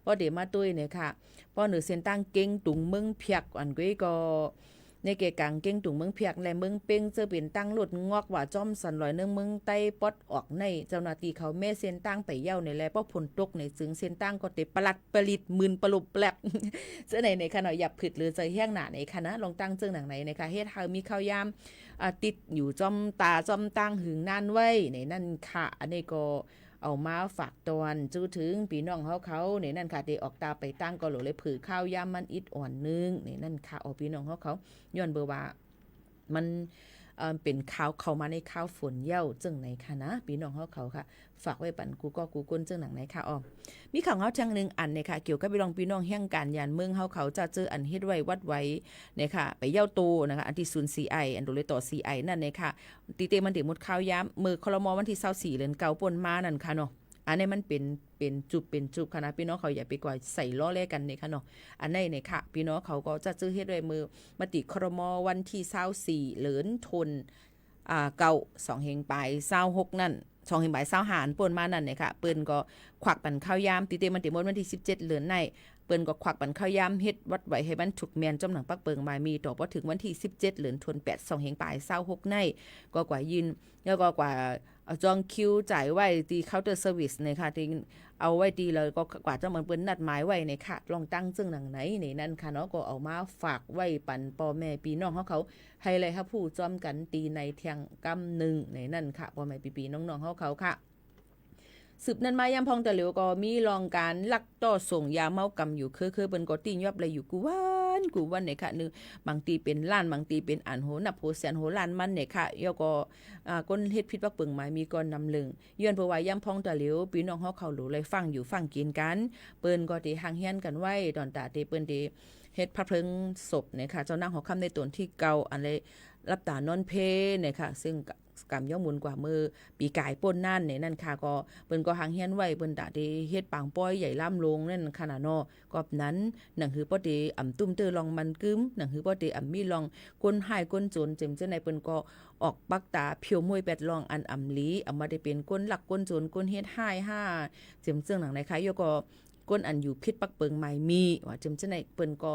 พอเดี๋ยวมาตุ้ยเนี่ยค่ะพอเหนือเส้นตั้งเก่งตุงเมืองเพียกอันก้อยก็ในเกกังเก่งตุงเมืองเพียกและเมืองเป้งเจอเป็นตั้งหลุดงอกว่าจอมสันลอยเนืองเมืองไต้ปอดออกในเจ้าหน้าที่เขาแม่เส้นตั้งไปเย้าในแลเพราะผลตกในจึงเส้นตั้งก็เตประหลัดประลิดหมื่นประลุบแปลกเจ้าในค่ะเนาะอย่าผึดหรือใจแห้งหนาในค่ะนะลองตั้งเจิงหนังไหนนะคะเฮ็ดให้มีข้าวยามติดอยู่จอมตาจอมตั้งหึงนั่นไว้ในนั่นค่ะอันนี้ก็เอามาฝากตอนจู้ถึงพี่น้องเขาในนั่นค่ะได้ออกตาไปตั้งก็หลเลยผือข้าวยามมันอิดอ่อนนึงในนั่นค่ะเอาพี่น้องเขาย้อนเบอร์ว่ามันเป็นข้าวเข้ามาในข้าวฝนเย้าจึงไหนค่ะนะพี่น้องเขาค่ะฝากไว้ปั่นกูก็กูก้นจึงหนังไหนค่ะมีข่าวเฮาจังนึงอันเนี่ยค่ะเกี่ยวกับพี่น้องแห่งการยานเมืองเขาจะเจออันเฮ็ดไว้วัดไว้เนี่ยค่ะไปเย้าโตนะคะอันที่ศูนย์ CI อันโดเลยต่อ CI นั่นเนี่ยค่ะตีเตมันติหมดข้าวยามมือครม.วันที่24เดือนเก่าป่นมานั่นค่ะเนาะอันนี้มันเป็นจุบค่ะนะพี่น้องเขาอย่าไปก่อยใส่ล้อแลกันเนี่ยค่ะเนาะอันนี้เนี่ยค่ะพี่น้องเขาก็จะซื้อเฮ็ดด้วยมือมติครม.วันที่24เหลือนทนเก่า2เฮงปลาย26นั่น2เฮงปลาย20หารป่นมานั่นเนี่ยค่ะเปิ้นก็ควักปันข้าวยามติเตมันติหมดวันที่17เหลือนในเปิ้นก็ควักปันข้าวยามเฮ็ดวัดไว้ให้มันถูกแม่นจำหนังปักเปิงมามีต่อพอถึงวันที่17เหลือนทน8 2เฮงปลาย26ในก็กว่ายินแล้วก็กว่าจองคิวจ่ายไว้ที่เคาน์เตอร์เซอร์วิสเนี่ยค่ะที่เอาไว้ดีเลยก็กว่าจะมันเปิ้นนัดหมายไว้เนี่ยค่ะลองตั้งซึ่งหนังไหนนี่นั่นค่ะเนาะก็เอามาฝากไว้ปันพ่อแม่พี่น้องเขาให้เลยครับผู้จอมกันตีในเที่ยงกำนึงในนั่นค่ะพ่อแม่พี่น้องเขาค่ะสืบนั้นมายามพองแต่เหลียวก็มีรองการลักต่อส่งยาเมากำอยู่คือเปิ้นก็ตียอบเลยอยู่กูวันเนี่ยค่ะนึงบางตีเป็นล้านบางตีเป็นอันโหนับโหแสนโหล้านมันเนี่ยค่ะยก็ก้นเฮ็ดพิษปักเปิงหมายมีก่อนนำลึงย้อนเพราะว่ายามพองแต่เหลียวพี่น้องเฮาเข้าหลูเลยฟังอยู่ฟังกินกันเปิ้นก็ได้ห่างเฮียนกันไว้ตอนตาเตเปิ้นได้เฮ็ดพระเพลิงศพเนี่ยค่ะเจ้านางหอค่ำในตนที่เก่าอันเลยรับตานอนเพเนี่ยค่ะซึ่งกรรมย่อมมุนกว่ามือปีกายป่นนั่นเนี่ยนั่นค่ะก็เปิ้นก็หางเฮียนไว้เปิ้นตาได้เฮ็ดปางป้อยใหญ่ล่ำลงนั่นขนาดเนาะก็นั้นหนังหือบ่ได้อ่ำตุ้มเตอลองมันกึมหนังหือบ่ได้อ่ำมีลองก้นหายก้นโจรเจ็มเจ้าในเปิ้นก็ออกปักตาเพียวมวยแปดลองอันอ่ำลีเอามาได้เป็นก้นหลักก้นโจรก้นเฮ็ดหาย5เจ็มเจ้าหนังไหนค่ะยก็ก้นอันอยู่พิษปักเปิงใหม่มีว่าเจ็มเจ้าในเปิ้นก็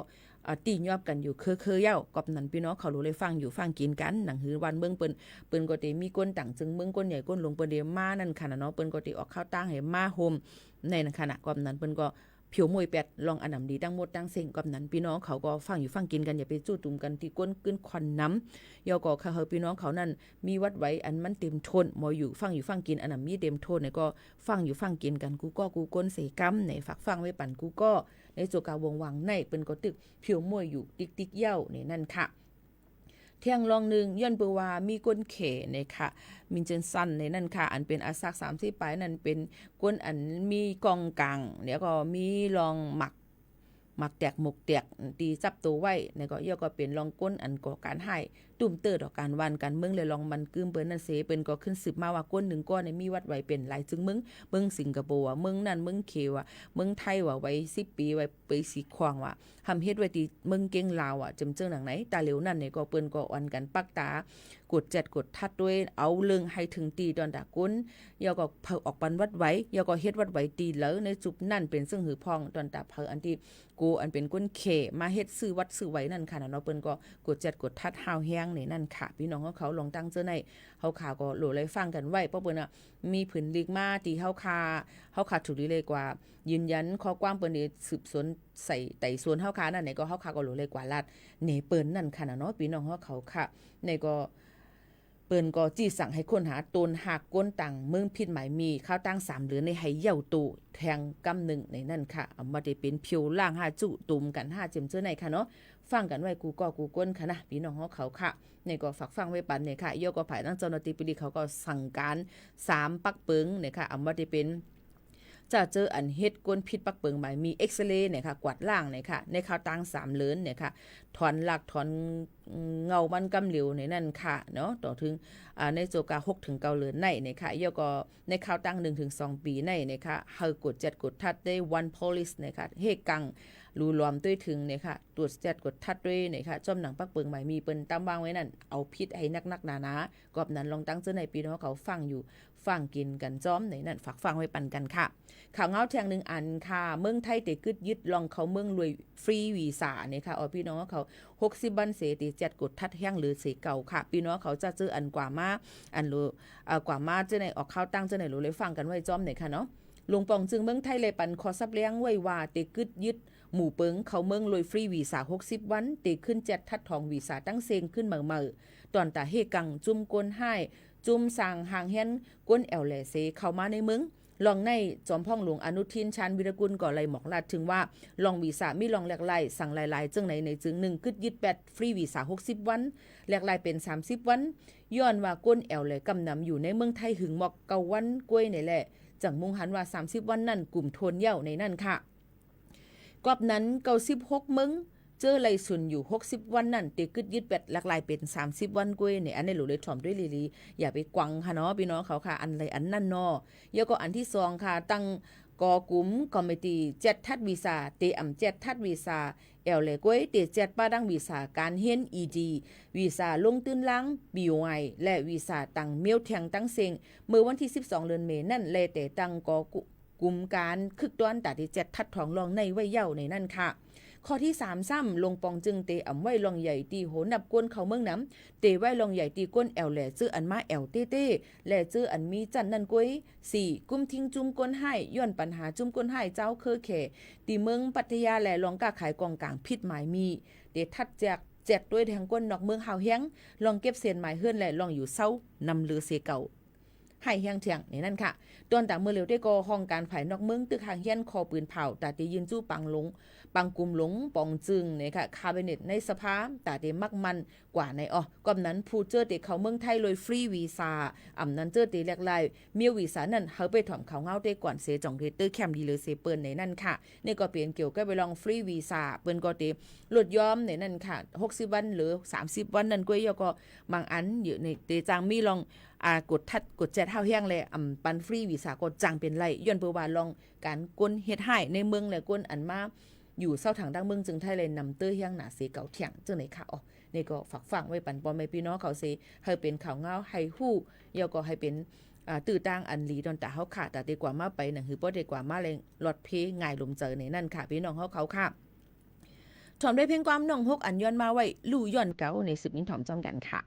ตียอบกันอยู่เคยๆเย้ากอบนั้นพี่น้องเขารู้เลยฟังอยู่ฟังกินกันหนังหือวันเมืองเปิ้นก็ได้มีก้นต่างจึงเมืองก้นใหญ่ก้นหลวงเปิ้นได้มานั่นค่ะเนาะเปิ้นก็ได้ออกข้าวตั้งให้มาโฮมในขณะกอบนั้นเปิ้นก็ผิวมวยแปดลองอันนำดีตั้งหมดตั้งเซ็งกับนั้นพี่น้องเขาก็ฟังอยู่ฟังกินกันอย่าไปจู้ตุ่มกันที่ก้นกึ้นควันน้ำยอก็ค่ะเฮาพี่น้องเขานั่นมีวัดไว้อันมันเต็มทนหมออยู่ฟังอยู่ฟังกินอันนั้นมีเต็มทนเนี่ยก็ฟังอยู่ฟังกินกันกูก้นเสกำในฝักฟังไว้ปั่นกูก็ในโจกาวงวังในเปิ้นก็ตึกผิวมวยอยู่ติ๊กๆเย้าในนั่นค่ะเที่ยงลองนึงย้อนเปว่ามีก้นเขเนี่ยค่ะมินเจนซันในนั่นค่ะอันเป็นอาซัก30ปลายนั่นเป็นก้นอันมีกองกลางแล้วก็มีลองหมักแตกหมกแตกตีจับตัวไว้เนี่ยก็ย่อก็เป็นลองก้นอันก่อการให้ตุ่มเติดต่อการวันกันเมืองเลยลองมันกึมเปิ้นนั่นเสเป็นก็ขึ้นสืบมาว่าก้น1ก้อนเนี่ยมีวัดไว้เป็นหลายจึงเมืองสิงคโปร์เมืองนั่นเมืองเขว่าเมืองไทยว่าไว้10ปีไว้ไปสีควางว่าทำเฮ็ดไว้ที่เมืองเก่งลาวจำเจิงหนังไหนตาเหลวนั่นเนี่ยก็เปิ้นก็อ่อนกันปักตากด7กดทัดด้วยเอาเรื่องให้ถึงตีตอนตะก้นย่อก็เผาออกปันวัดไว้ย่อก็เฮ็ดวัดไว้ตีแล้วในจุบนั่นเป็นซึ่งหือพองตอนตะเผาอันที่กูอันเป็นก้นเขมาเฮ็ดซื้อวัดซื้อไว้นั่นค่ะเนาะเปิ้นก็กด7กดทัดหาวแห้งนี่นั่นค่ะพี่น้องเขาลองตั้งเจอในเฮาข่าวก็โหลเลยฟังกันไว้เพราะเปิ้นมีผืนลีกมาที่เฮาคาถูกดีเลยกว่ายืนยันข้อกว้างเปิ้นนี่สืบสวนใส่ไต่สวนเฮาคานั่นไหนก็เฮาคาก็โหลเลยกว่าลาดเนเปิ้นนั่นค่ะเนาะพี่น้องเขาค่ะในก็เปิ้นก็จี้สั่งให้ค้นหาตนหากก้นต่างเมืองผิดหมายมีข้าวตั้ง3เดือนในให้เย่าตู่แทงกำ1ในนั่นค่ะเอามาได้เป็นผิวล่าง5จุตุ่มกัน5เจิมเจอในค่ะเนาะฟังกันไว้กูก้นค่ะนะพี่น้องเขาค่ะในก็ฝากฟังไว้ปันเนี่ยค่ะย่อก็ภายตั้งเจ้าหน้าที่ปิริเขาก็สั่งการ3ปักเปิงเนี่ยค่ะเอามาได้เป็นจะเจออันเฮ็ดก้นพิษปักเปิงหมายมีเอ็กซเรย์เนี่ยค่ะกวาดล่างเนี่ยค่ะในข้าวตัง3เลินเนี่ยค่ะถอนหลักถอนเงามันกำเหลวในนั่นค่ะเนาะต่อถึงในโจกา6ถึง9เลินในเนี่ยค่ะย่อก็ในข้าวตัง1ถึง2ปีในเนี่ยค่ะเฮากด7กดทัดได้one police เนี่ยค่ะเฮกังรูรวมด้วยถึงเนี่ยค่ะตรวจ7กดทัดด้วยเนี่ยค่ะจ้อมหนังปักเปิงหมายมีเปิ้นตามวางไว้นั่นเอาพิษให้นักๆหนาๆกอบนั้นลองตั้งเจอในพี่น้องเขาฟังอยู่ฟังกินกันจ้อมในนั่นฝากฟังไว้ปันกันค่ะข่าวเงาแทง1อันค่ะเมืองไทยได้กึดยึดลองเขาเมืองรวยฟรีวีซ่าเนี่ยค่ะพี่น้องเขา60บันเสติ7กดทัดแห้งหรือเสเก่าค่ะพี่น้องเขาจะเจออันกว่ามาอันรู้กว่ามาเจอในออกข้าวตั้งเจอในรู้เลยฟังกันไว้จ้อมเนี่ยค่ะเนาะลุงปองจึงเมืองไทยเลยปันขอซับเลี้ยงไว้ว่าได้กึดยึดหมู่เปิงเขาเมืองรวยฟรีวีซ่า60วันได้ขึ้น7ทัดทองวีซ่าตั้งเซงขึ้นเมื่อตอนตาเฮกังจุ่มก้นให้จุ่มสร้างหางเฮียนก้นแอวแหลเสเข้ามาในเมืองลองในจอมพ่องหลวงอนุทินชาญวิรกุลก่อเลยหมอกลาดถึงว่าลองวีซ่ามีลองแหลกไล่สั่งหลายๆจึงในจึง1กึดยึด8ฟรีวีซ่า60วันแหลกไล่เป็น30วันย้อนว่าก้นแอวแหลกำนำอยู่ในเมืองไทยหึงหมอกเกาวันกล้วยนี่แหละจังมุงหันว่า30วันนั่นกลุ่มโทนเย้าในนั่นค่ะกอบนั้น96มึงเจอไหลสุนอยู่60วันนั่นติกึดยึดแบตหลากหลายเป็น30วันกล้วยเนี่ยอันนี้หลูเลยถ่อมด้วยลีอย่าไปกวังค่ะเนาะพี่น้องเขาค่ะอันไรอันนั่นเนาะแล้วก็อันที่2ค่ะตั้งกอกลุ่มคอมมิตี้7ทัดวีซ่าเตอำ7ทัดวีซ่าแอลเลกวยเต7ป้าดังวีซ่าการเฮียน EG วีซ่าลงตื้นล้าง BOI และวีซ่าตั้งเมียวแทงตั้งเซงเมื่อวันที่12เดือนเมษายนนั่นแลแต่ตั้งกอกลุ่มการคึกต้อนแต่ที่7ทัดทองรองในไว้เย้าในนั่นค่ะข้อที่3ซ้ำลงปองจึงเตอำไว้ลองใหญ่ตีโหนับก้นเขาเมืองน้ำเตไว้ลองใหญ่ตีก้นแอวแหล่ซื้ออันมาแอวเต้แหล่ซื้ออันมีจันนั่นก้วย4กุมทิ้งจุ่มก้นให้ย้อนปัญหาจุ่มก้นให้เจ้าเคอแข่ตีเมืองปัทยาแหล่ลองกล้าขายกองกลางพิษหมายมีเตทัดแจกด้วยแทงก้นนอกเมืองหาวแห้งลองเก็บเศษหมายเฮือนแหล่ลองอยู่เศร้านำเลือเสเก่าให้เฮียงเถียงนี่นั่นค่ะตอนต่างเมื่อเร็วได้ก็ห้องการภายนอกเมืองตึกหางเฮียนคอปืนเผาแต่ที่ยืนจู้ปังกลุ่มหลงปองจึงเนี่ยค่ะคาบิเนตในสภาแต่ที่มักมันกว่าในก่อนนั้นผู้เจอเด็กเขาเมืองไทยเลยฟรีวีซ่าอำนั้นเจอเด็กแหลกลายเมียวีซ่านั่นเขาไปถ่อมเขาเงาได้ก่อนเสจ่องเรเตอร์แคมดีเลยเสเปิ้นในนั่นค่ะนี่ก็เปลี่ยนเกี่ยวกับไปลองฟรีวีซ่าเปิ้นก็เตลดยอมในนั่นค่ะ60วันหรือ30วันนั่นก็ยก็บางอันอยู่ในเตจางมีลองกดทัดกดแจดเฮาแห้งเลยปันฟรีวีซ่าก็จังเป็นไรย้อนเพื่อว่าลองการก้นเฮ็ดให้ในเมืองและก้นอันมาอยู่เศร้าถังดังเมืองจึงไทยเลยนำเตื้อเฮียงหนาเสเก่าเถียงจึงไหนค่ะนี่ก็ฝากฟังไว้ปันปอมให้พี่น้องเขาเสให้เป็นข่าวเงาให้ฮู้แล้วก็ให้เป็นตื้อต่างอันหลีดอนตาเฮาค่ะแต่ดีกว่ามาไปหนังหือบ่ได้กว่ามาเลยลดเพง่ายลมเจอในนั่นค่ะพี่น้องเขาค่ะ ถอมได้เพียงความน้องฮกอันย้อนมาไว้ลู่ย้อนเก่าใน10 นิ้นถอมจอมกันค่ะ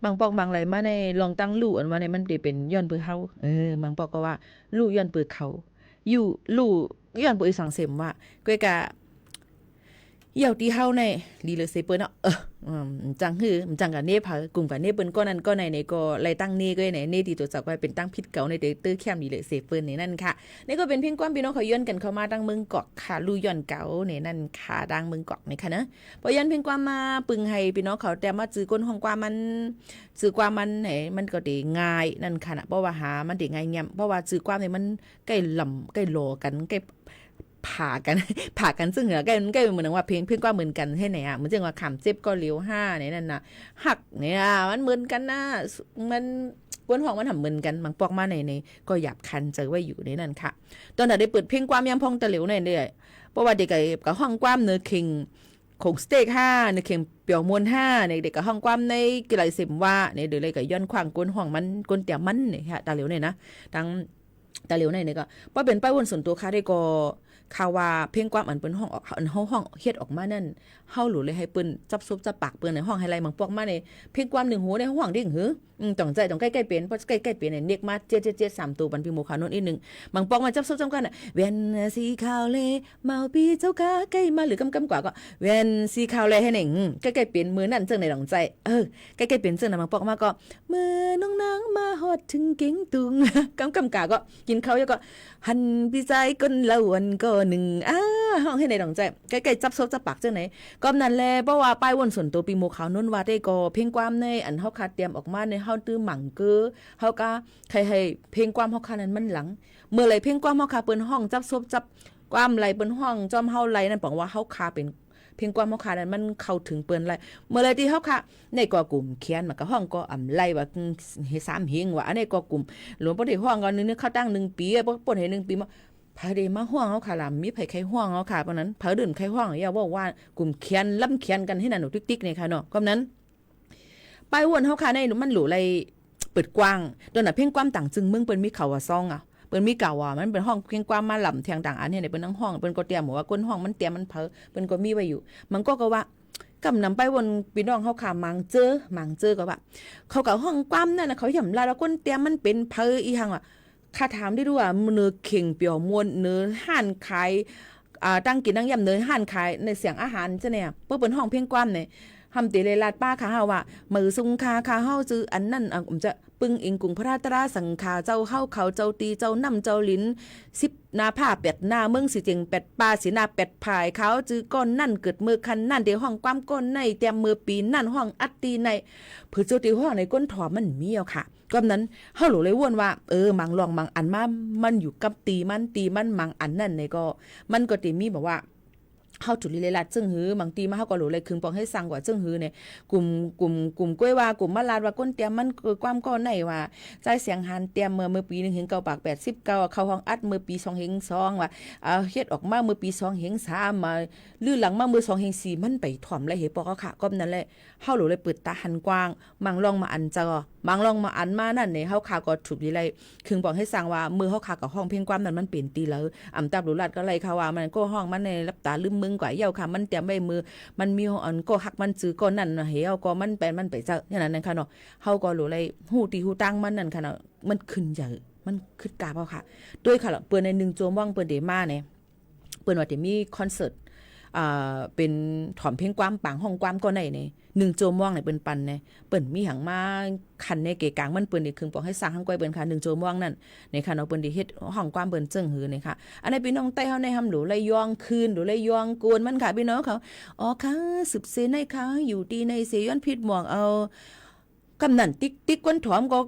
บางปอกบางไหลมาในลองตั้งลู่อันว่าในมันได้เป็นย้อนเปือเฮาบางปอกก็ว่าลู่ย้อนเปือเขาอยู่ลู่ย้อนเปือสังเสมว่าก้อยกะ เหี่ยวตีเฮาในลีเลยเซเปิ้นเนาะจังหือจังกับเนพากลุ่มกับเนเปิ้นก็นั้นก็ในก็ไล่ตั้งเนก็ในเนที่ตัวจักไว้เป็นตั้งผิดเก่าในตื้อแคมลีเลยเซเปิ้นในนั่นค่ะนี่ก็เป็นเพียงความพี่น้องเขาย้อนกันเข้ามาตั้งเมืองเกาะค่ะลู่ย้อนเก่าในนั่นค่ะดังเมืองเกาะนี่ค่ะเนาะพอย้อนเพียงความมาปึงให้พี่น้องเขาแต่มาจื้อก้นห้องความมันจื้อความมันไหนมันก็ได้ง่ายนั่นค่ะนะเพราะว่าหามันได้ง่ายแง่เพราะว่าจื้อความเนี่ยมันใกล้ลำใกล้โลกันใกล้ผ่ากันซึ่งเหนือใกล้เหมือนว่าเพลงกว่าเหมือนกันให้ไหนอ่ะเหมือนจังว่าขำเจ็บก็เลี้ยว5เนี่ยนั่นน่ะหักเนี่ยมันเหมือนกันนะมันบนห้องมันทำเหมือนกันบางปอกมาในก็หยับคันเจอไว้อยู่ในนั่นค่ะตอนนั้นได้เปิดเพลงความยามพองตะเหลียวในเรื่อยเพราะว่าเด็กกับห้องความเนื้อคิงของสเต็ก5ในเข็มเปียวมวน5ในเด็กกับห้องความในกีฬาสิมว่าในเดี๋ยวเลยกับย้อนควางก้นห้องมันก้นเตี่ยมันเนี่ยค่ะตะเหลียวเนี่ยนะตั้งตะเหลียวในก็ว่าเป็นป้ายวนส่วนตัวค่ะได้ก็ข่าวว่าเพ่งความอันเปิ้นห้องออกอันห้องเฮ็ดออกมานั่นเฮาหลุเลยให้เปิ้นจับซุบจับปากเปิ้นในห้องให้ไล่มังปอกมาในเพ่งความ1หูในห้องดิ่งหือต้องใจต้องใกล้ๆเป็นเพราะใกล้ๆเป็นเนี่ยเนกมา7 3ตัวบันพี่หมู่ขาวโน่นอีกนึงมังปอกมาจับซุบจับกันน่ะเวนสีขาวเลเมาปีเจ้าค่ะใกล้มาหรือกำกว่าก็เวนสีขาวเลให้หนึ่งใกล้ๆเป็นมือนั่นจังในดองใจใกล้ๆเป็นจังน่ะมังปอกมาก็มือน้องนางมาฮอดถึงเก่งตุงกำกาก็กินข้าวแล้วก็หันพี่ใจก้นละวันก็1ห้องให้ในดองใจใกล้ๆจับซบจับปากจังไหนก็นั่นแหละเพราะว่าป้ายวนส่วนตัวปีหมู่ขาวนุ่นว่าได้ก็เพ่งความในอันเฮาคาเตรียมออกมาในเฮาตื้อหมั่งเกอเฮาก็ใครให้เพ่งความเฮาคานั้นมันหลังเมื่อไหร่เพ่งความเฮาคาเปิ้นห้องจับซบจับความไหลเปิ้นห้องจอมเฮาไหลนั่นบอกว่าเฮาคาเป็นเพียงความเฮาคานั้นมันเข้าถึงเปิ้นไหลเมื่อไหร่ที่เฮาคาในก็กลุ่มเขียนมันก็ห้องก็อำไล่ว่าเฮ3เฮงว่าอันนี้ก็กลุ่มหลวงบ่ได้ห้องก็นึงเข้าตั้ง1ปีบ่ปนให้1ปีมาพาเดมาห้องเฮาค่ะล่ะมีไผใครห้องเฮาค่ะเพราะนั้นเผาดื่มใครห้องอย่าว่ากลุ่มเขียนล้ำเขียนกันให้นั่นติ๊กๆนี่ค่ะเนาะก็นั้นไปวนเฮาค่ะในมันหลูไรเปิดกว้างตอนน่ะเพ่งความต่างจึงเมืองเปิ้นมีเขาว่าซองอ่ะเปิ้นมีเก่าว่ามันเป็นห้องเพ่งความมาหล่ำเทียงต่างอันเนี่ยเปิ้นทั้งห้องเปิ้นก็เตรียมว่าก้นห้องมันเตรียมมันเผาเปิ้นก็มีไว้อยู่มันก็ว่ากำนำไปวนพี่น้องเฮาค่ะมังเจอก็ว่าเขาก็ห้องความนั่นน่ะเขาย่ำลาแล้วก้นเตรียมมันเป็นเผาอีหังว่าข้าถามได้ด้วยว่าเนื้อเข่งเปียวมวนเนื้อห่านขายตั้งกินตั้งยำเนื้อห่านขายในเสียงอาหารจ้ะเนี่ยเปิ้นห้องเพียงความเนี่ยทำติเลลาดป้าค่ะเฮาว่ามือซุงคาเฮาจื้ออันนั่นผมจะปึงอิงกุงพระราตราสังคาเจ้าเฮาเขาเจ้าตีเจ้านำเจ้าลิ้น10นาผ้า8นาเมืองสิเจง8ปาสินา8ภายเขาจื้อก้อนนั่นเกิดมือคันนั่นเดี๋ยวห้องความก้นในเตรียมมือปีนั่นห้องอัดตีในเพื่อเจ้าตีห้องในก้นถอมันมีเอาค่ะก็นั้นเฮาหลูเลยวนว่ามังลองมังอันมามันอยู่กับตีมันมังอันนั่นในก็มันก็ติมีแบบว่าเฮาจุลิเลลัดจึงหือบางทีมาเฮาก็หลูเลยคึงปองให้สั่งกว่าจึงหือเนี่ยกลุ่มกล้วยว่ากลุ่มมะลาดว่าก้นเตรียมมันความก้อนไหนว่าใจเสียงหันเตรียมเมื่อปี1เฮง9ปาก89เข้าห้องอัดเมื่อปี2เฮง2ว่าเฮ็ดออกมาเมื่อปี2เฮง3มาลื่นหลังมาเมื่อ2เฮง4มันไปถ่อมไรเหปอค่ะก็นั่นแหละเฮาหลูเลยเปิดตาหันกว้างมังลองมาอันจอบางลองมาอันมานั่นเนี่ยเฮาขาก็ถูกดีไรคึงบอกให้สั่งว่ามือเฮาขากับห้องเพ่งความนั้นมันเป็นตีแล้วอำตับหลุลัดก็ไล่เขาว่ามันก็ห้องมันในรับตาลืมมึงกว่าเหี่ยวค่ะมันเตรียมไว้มือมันมีอันก็หักมันจื้อก็นั่นเหี่ยวก็มันแปลนมันไปเจ้าอย่างนั้นค่ะเนาะเฮาก็หลุไล่ฮู้ตีฮู้ตั้งมันนั่นค่ะเนาะมันขึ้นใหญ่มันขึ้นกาบเอาค่ะด้วยค่ะเปิ้นใน1โจมว่างเปิ้นได้มาเนี่ยเปิ้นว่าจะมีคอนเสิร์ตเป็นถอมเพลงความปังห้องความก็ใน1โจมว่างในเปิ้นปันเนี่ยเปิ้นมีหังมาคันในเกกลางมันเปิ้นนี่คึงปองให้สร้างหังก้อยเปิ้นค่ะ1โจมว่างนั่นในค่ะเนาะเปิ้นได้เฮ็ดห้องความเปิ้นจึงหือนี่ค่ะอันนี้พี่น้องใต้เฮาในหำหลูเลยย่องคืนหรือเลยย่องกวนมันค่ะพี่น้องเขาอ๋อค่ะสืบเสในค่ะอยู่ดีในเสย้อนพิษหมวกเอากำนันติ๊กก้นถอมก็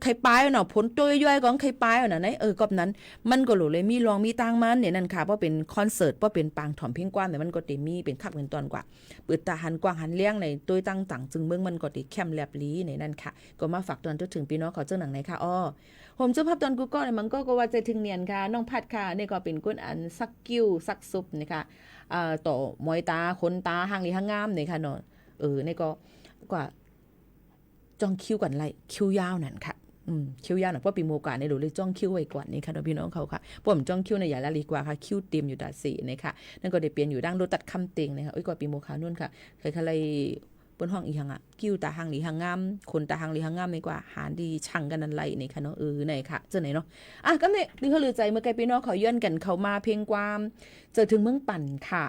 ไข่ปลายเนาะผลตัวย่อยของไข่ปลายน่ะไหนก็นั้นมันก็หลูเลยมีรองมีตังมันเนี่ยนั่นค่ะเพราะเป็นคอนเสิร์ตเพราะเป็นปางถอมเพียงกว้างแต่มันก็ติมีเป็นคักเป็นตอนกว่าเปิดตาหันกว้างหันเลี้ยงในตัวตั้งต่างจึงเมืองมันก็ติแคมแลบลีในนั่นค่ะก็มาฝากตอนถึงพี่น้องเขาเจ้าหนังไหนค่ะผมเจ้าภาพตอนกูก็เนี่ยมันก็ว่าใจถึงเนียนค่ะน้องพัดค่ะนี่ก็เป็นก้นอันซักกิ้วซักซุปนี่ค่ะต่อมอยตาคนตาหางลีหางงามนี่ค่ะเนาะนี่ก็กว่าจ้องคิ้วกันไล่คิ้วยาวนั่นค่ะคิ้วยาวน่ะเพราะปีโมกาในหลูเลยจ้องคิ้วไว้ก่อนนี่ค่ะพี่น้องเขาค่ะผมจ้องคิ้วในอย่าละลีกว่าค่ะคิ้วเต็มอยู่ดาสีนี่ค่ะนั่นก็ได้เปลี่ยนอยู่ดังโดตัดคำเต็งนะคะกว่าปีโมกานู่นค่ะใครๆเลยบนห้องอีหังคิ้วตาหางลีหางงามคนตาหางลีหางงามนี่กว่าหาดีชังกันนั่นไล่นี่ค่ะเนาะไหนค่ะเจ้าไหนเนาะก็เนี่ยดึงเขาลือใจเมื่อไกลพี่น้องเขาย้อนกันเข้ามาเพียงความเจอถึงเมืองปั่นค่ะ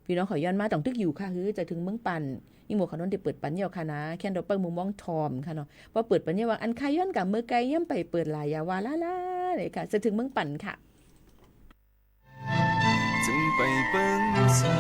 พ พี่น้องขอย้อนมาต้องตึกอยู่ค่ะคือจะถึงเมืองปันอีหมู่เขานนที่เปิดปันเยาค่ะนะแค่นดอกเปิ้งมุมมองทอมค่ะเนาะว่าเปิดปันเยาว่าอันคายย้อนกับเมื่อไกลย่ำไปเปิดหลายยาวาล่าเลยค่ะจะถึงเมืองปันค่ะจึงไปเบิ่งซา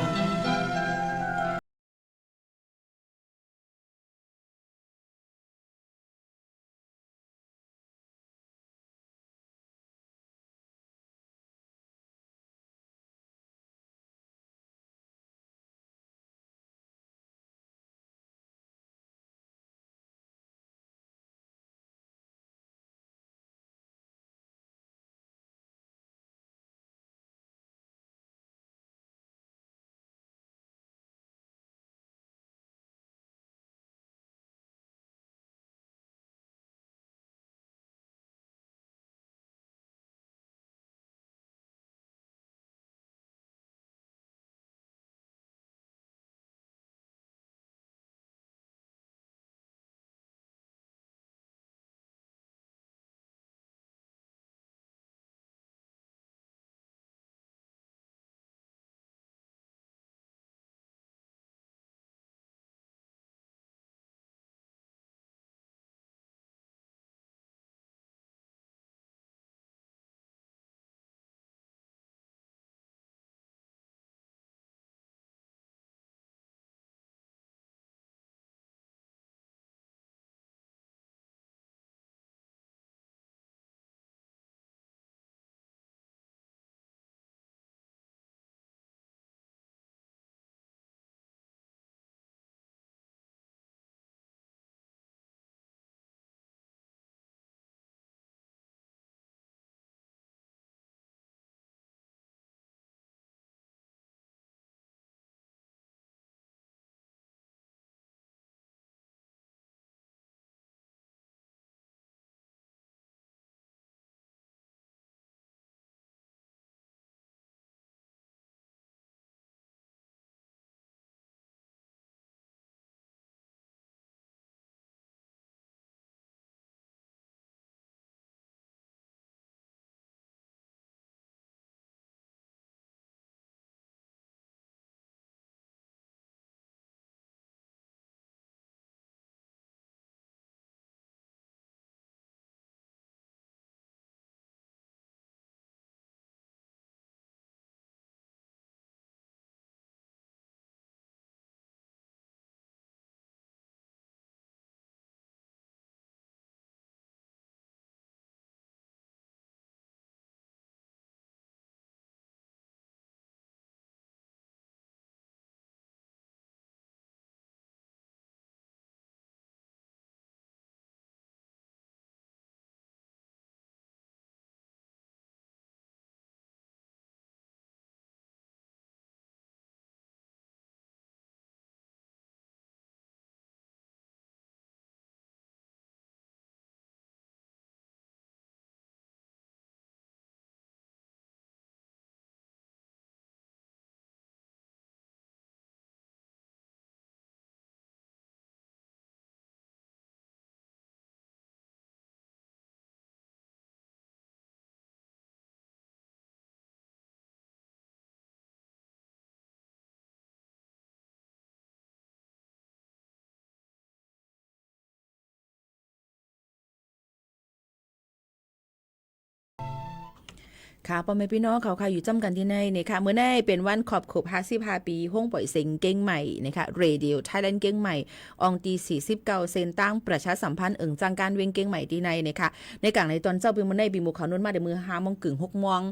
ค่ะพ่อแม่พี่น้องเขาค่ะอยู่จ้ำกันที่ในนะคะเมื่อในเป็นวันขอบขบ55ปีห้องปล่อยเซ็งเก้งใหม่นะคะเรดิโอไทยแลนด์เก้งใหม่อองตี49เซนตั้งประชาสัมพันธ์จังการเวงเก้งใหม่ที่ในนะคะในกลางในตอนเจ้าเป็นมื้อในปีหมู่เขานนมาในมือ5:00 นถึง 6:00 น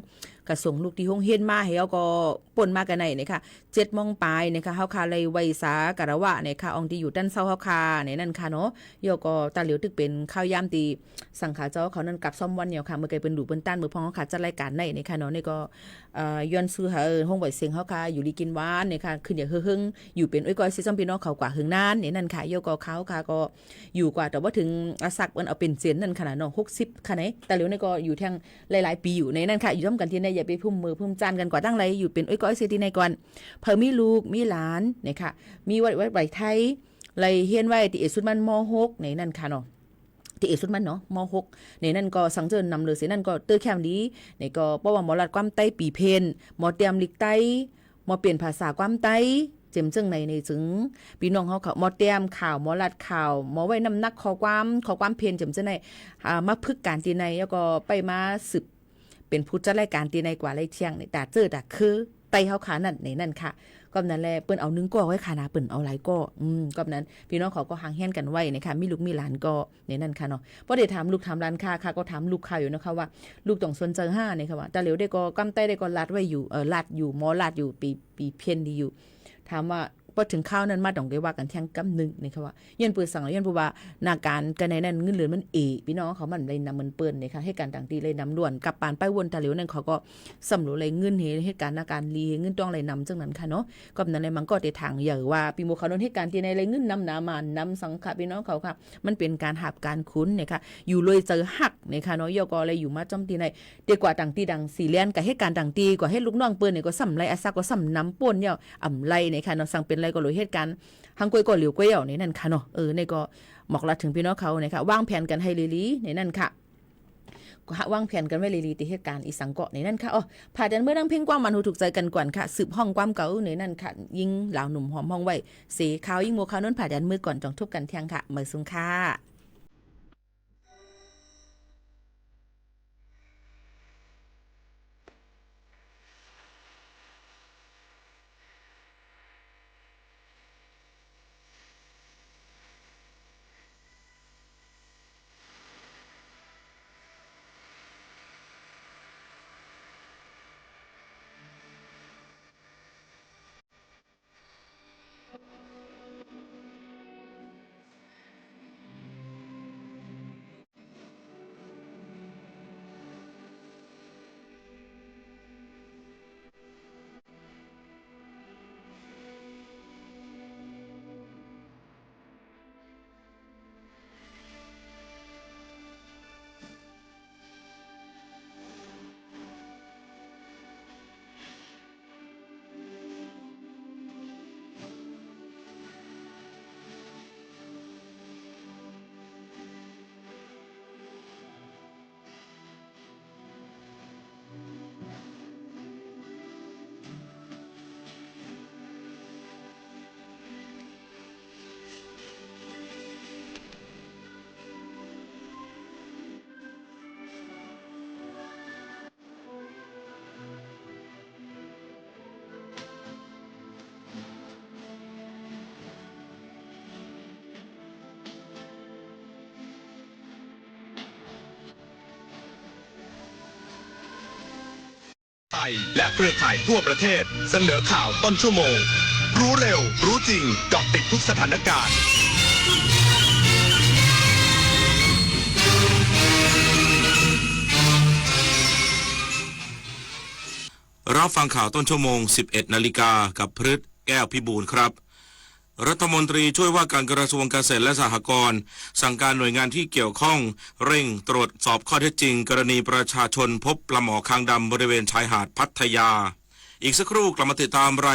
กระส่งลูกที่ห้องเฮียนมาให้เฮาก็ป่นมากันในนะคะ7:00 นปลายนะคะเฮาค่ะเลยไวสากะระวะนะคะอองตีอยู่ด้านเซาเฮาค่ะในนั่นค่ะเนาะโยก็ตาเหลียวตึกเป็นข้าวยามตีสังขาเจ้าเขานั้นกลับซ่อมวันเดียวค่ะเมื่อไกลเป็นดูเปิ้นต้านมือพองเฮาค่ะจัดรายการในนะคะเนาะนี่ก็ย้อนซื้อหาห้องไวเสียงเฮาค่ะอยู่ดีกินหวานนะคะขึ้นอย่างหึ่งๆอยู่เป็นอ้อยก้อยซิซัมพี่น้องเขากว่าหึงนานนี่นั่นค่ะโยก็เขาค่ะก็อยู่กว่าแต่ว่าถึงสักมันเอาเป็นเสียนนั่นขนาดเนาะ60ค่ะไหนแต่เหลียวนี่ก็อยู่แทงหลายๆปีอยู่ในนั่นค่ะอยู่ร่วมกันที่ในอย่าไปพุ่มมือพุ่มจานกันกว่าตั้งไรอยู่เป็นอ้อยก้อยเสียที่ในก่อนเพิ่มมีลูกมีหลานนะคะมีวัดไว้ไทยเลยเฮียนไว้ที่เอสุดมันม.6ในนั่นค่ะเนาะที่เอสุดมันเนาะม.6ในนั่นก็สังเจินนำเลยเสียนั่นก็เตอร์แคมดีในก็เพราะว่าหมอรัดความไต้ปีเพนหมอเตรียมลิกไต้ห มาเปลี่ยนภาษาความไต้เจ็มจึงในจึงพี่น้องเขาหมอเตรียมข่าวหมอลัดข่าวหมอไว้น้ำหนักขอความเพียรเจ็มจึงในมาพึกการตีในแล้วก็ไปมาสืบเป็นผู้จัดรายการตีในกว่าไรเที่ยงในแต่เจอแต่คือไต้เฮาขานั่นในนั่นค่ะก็นั้นแหละเปิ้นเอา1ก้อไว้ขานาเปิ้นเอาหลายก้อก็นั้นพี่น้องเขาก็ห่างแห่นกันไว้นะคะมีลูกมีหลานก็ในนั่นค่ะเนาะบ่ได้ถามลูกถามหลานค่ะก็ถามลูกค้าอยู่นะคะว่าลูกต้องสนใจ5นี่ค่ะว่าแต่เหลียวได้ก็กำไต้ได้ก็ลัดไว้อยู่ลัดอยู่หมอลัดอยู่ปีเพี้ยนดีอยู่ถามว่าพอถึงข้าวนั้นมาต้องได้ว่ากันแทงกำนึงนี่ค่ะว่ายันปืนสั่งยันผู้ว่านาการกันในนั้นเงินเหลือมันพี่น้องเขามันเลยนำมันเปิ้นนี่ค่ะให้การต่างตีเลยนำล้วนกับปานไปวนตะเหลียวนั่นเขาก็สำรวจเลยเงินเหตุการณ์นาการลีเงินต้องเลยนำจังนั้นค่ะเนาะก็นั้นเลยมันก็ได้ทางอย่างว่าปีโมเขาโดนเหตุการณ์ที่ในเลยเงินนำนามานำสังขะพี่น้องเขาค่ะมันเป็นการหับการคุ้นนี่ค่ะอยู่เลยเจอหักนี่ค่ะเนาะยก็เลยอยู่มาจอมตีในดีกว่าต่างตีดังสีเลียนกับเหตุการณ์ต่างตีกว่าให้ลูกน้องเปิ้นนี่ก็สำไรอาซาก็สำน้ำป่นเนี่ยอ่ำไรนี่ค่ะเนาะสั่งเป็นไรก็เลยเหตุการณ์หังกวยก็เหลียวกวยในนั่นค่ะเนาะในก็หมอกลัดถึงพี่น้องเขาเนี่ยค่ะวางแผนกันให้ลีๆในนั่นค่ะวางแผนกันไว้ลีๆที่เหตุการณ์อีสังเกาะในนั่นค่ะผ่าดันเมื่อดังเพ่งกว้างมันหูถูกใจกันก่อนค่ะสืบห้องความเก่าในนั่นค่ะยิงเหล่าหนุ่มหอมห้องไว้สีขาวยิงโมขาวนั้นผ่าดันเมื่อก่อนจองทุบกันเที่ยงค่ะเมื่อสุงค่ะไทยและเครือข่ายทั่วประเทศเสนอข่าวต้นชั่วโมงรู้เร็วรู้จริงเกาะติดทุกสถานการณ์รับฟังข่าวต้นชั่วโมง 11 นาฬิกากับพฤทธิ์แก้วพิบูลครับรัฐมนตรีช่วยว่าการกระทรวงเกษตรและสหกรณ์สั่งการหน่วยงานที่เกี่ยวข้องเร่งตรวจสอบข้อเท็จจริงกรณีประชาชนพบปลาหมอคางดำบริเวณชายหาดพัทยาอีกสักครู่กลับมาติดตามราย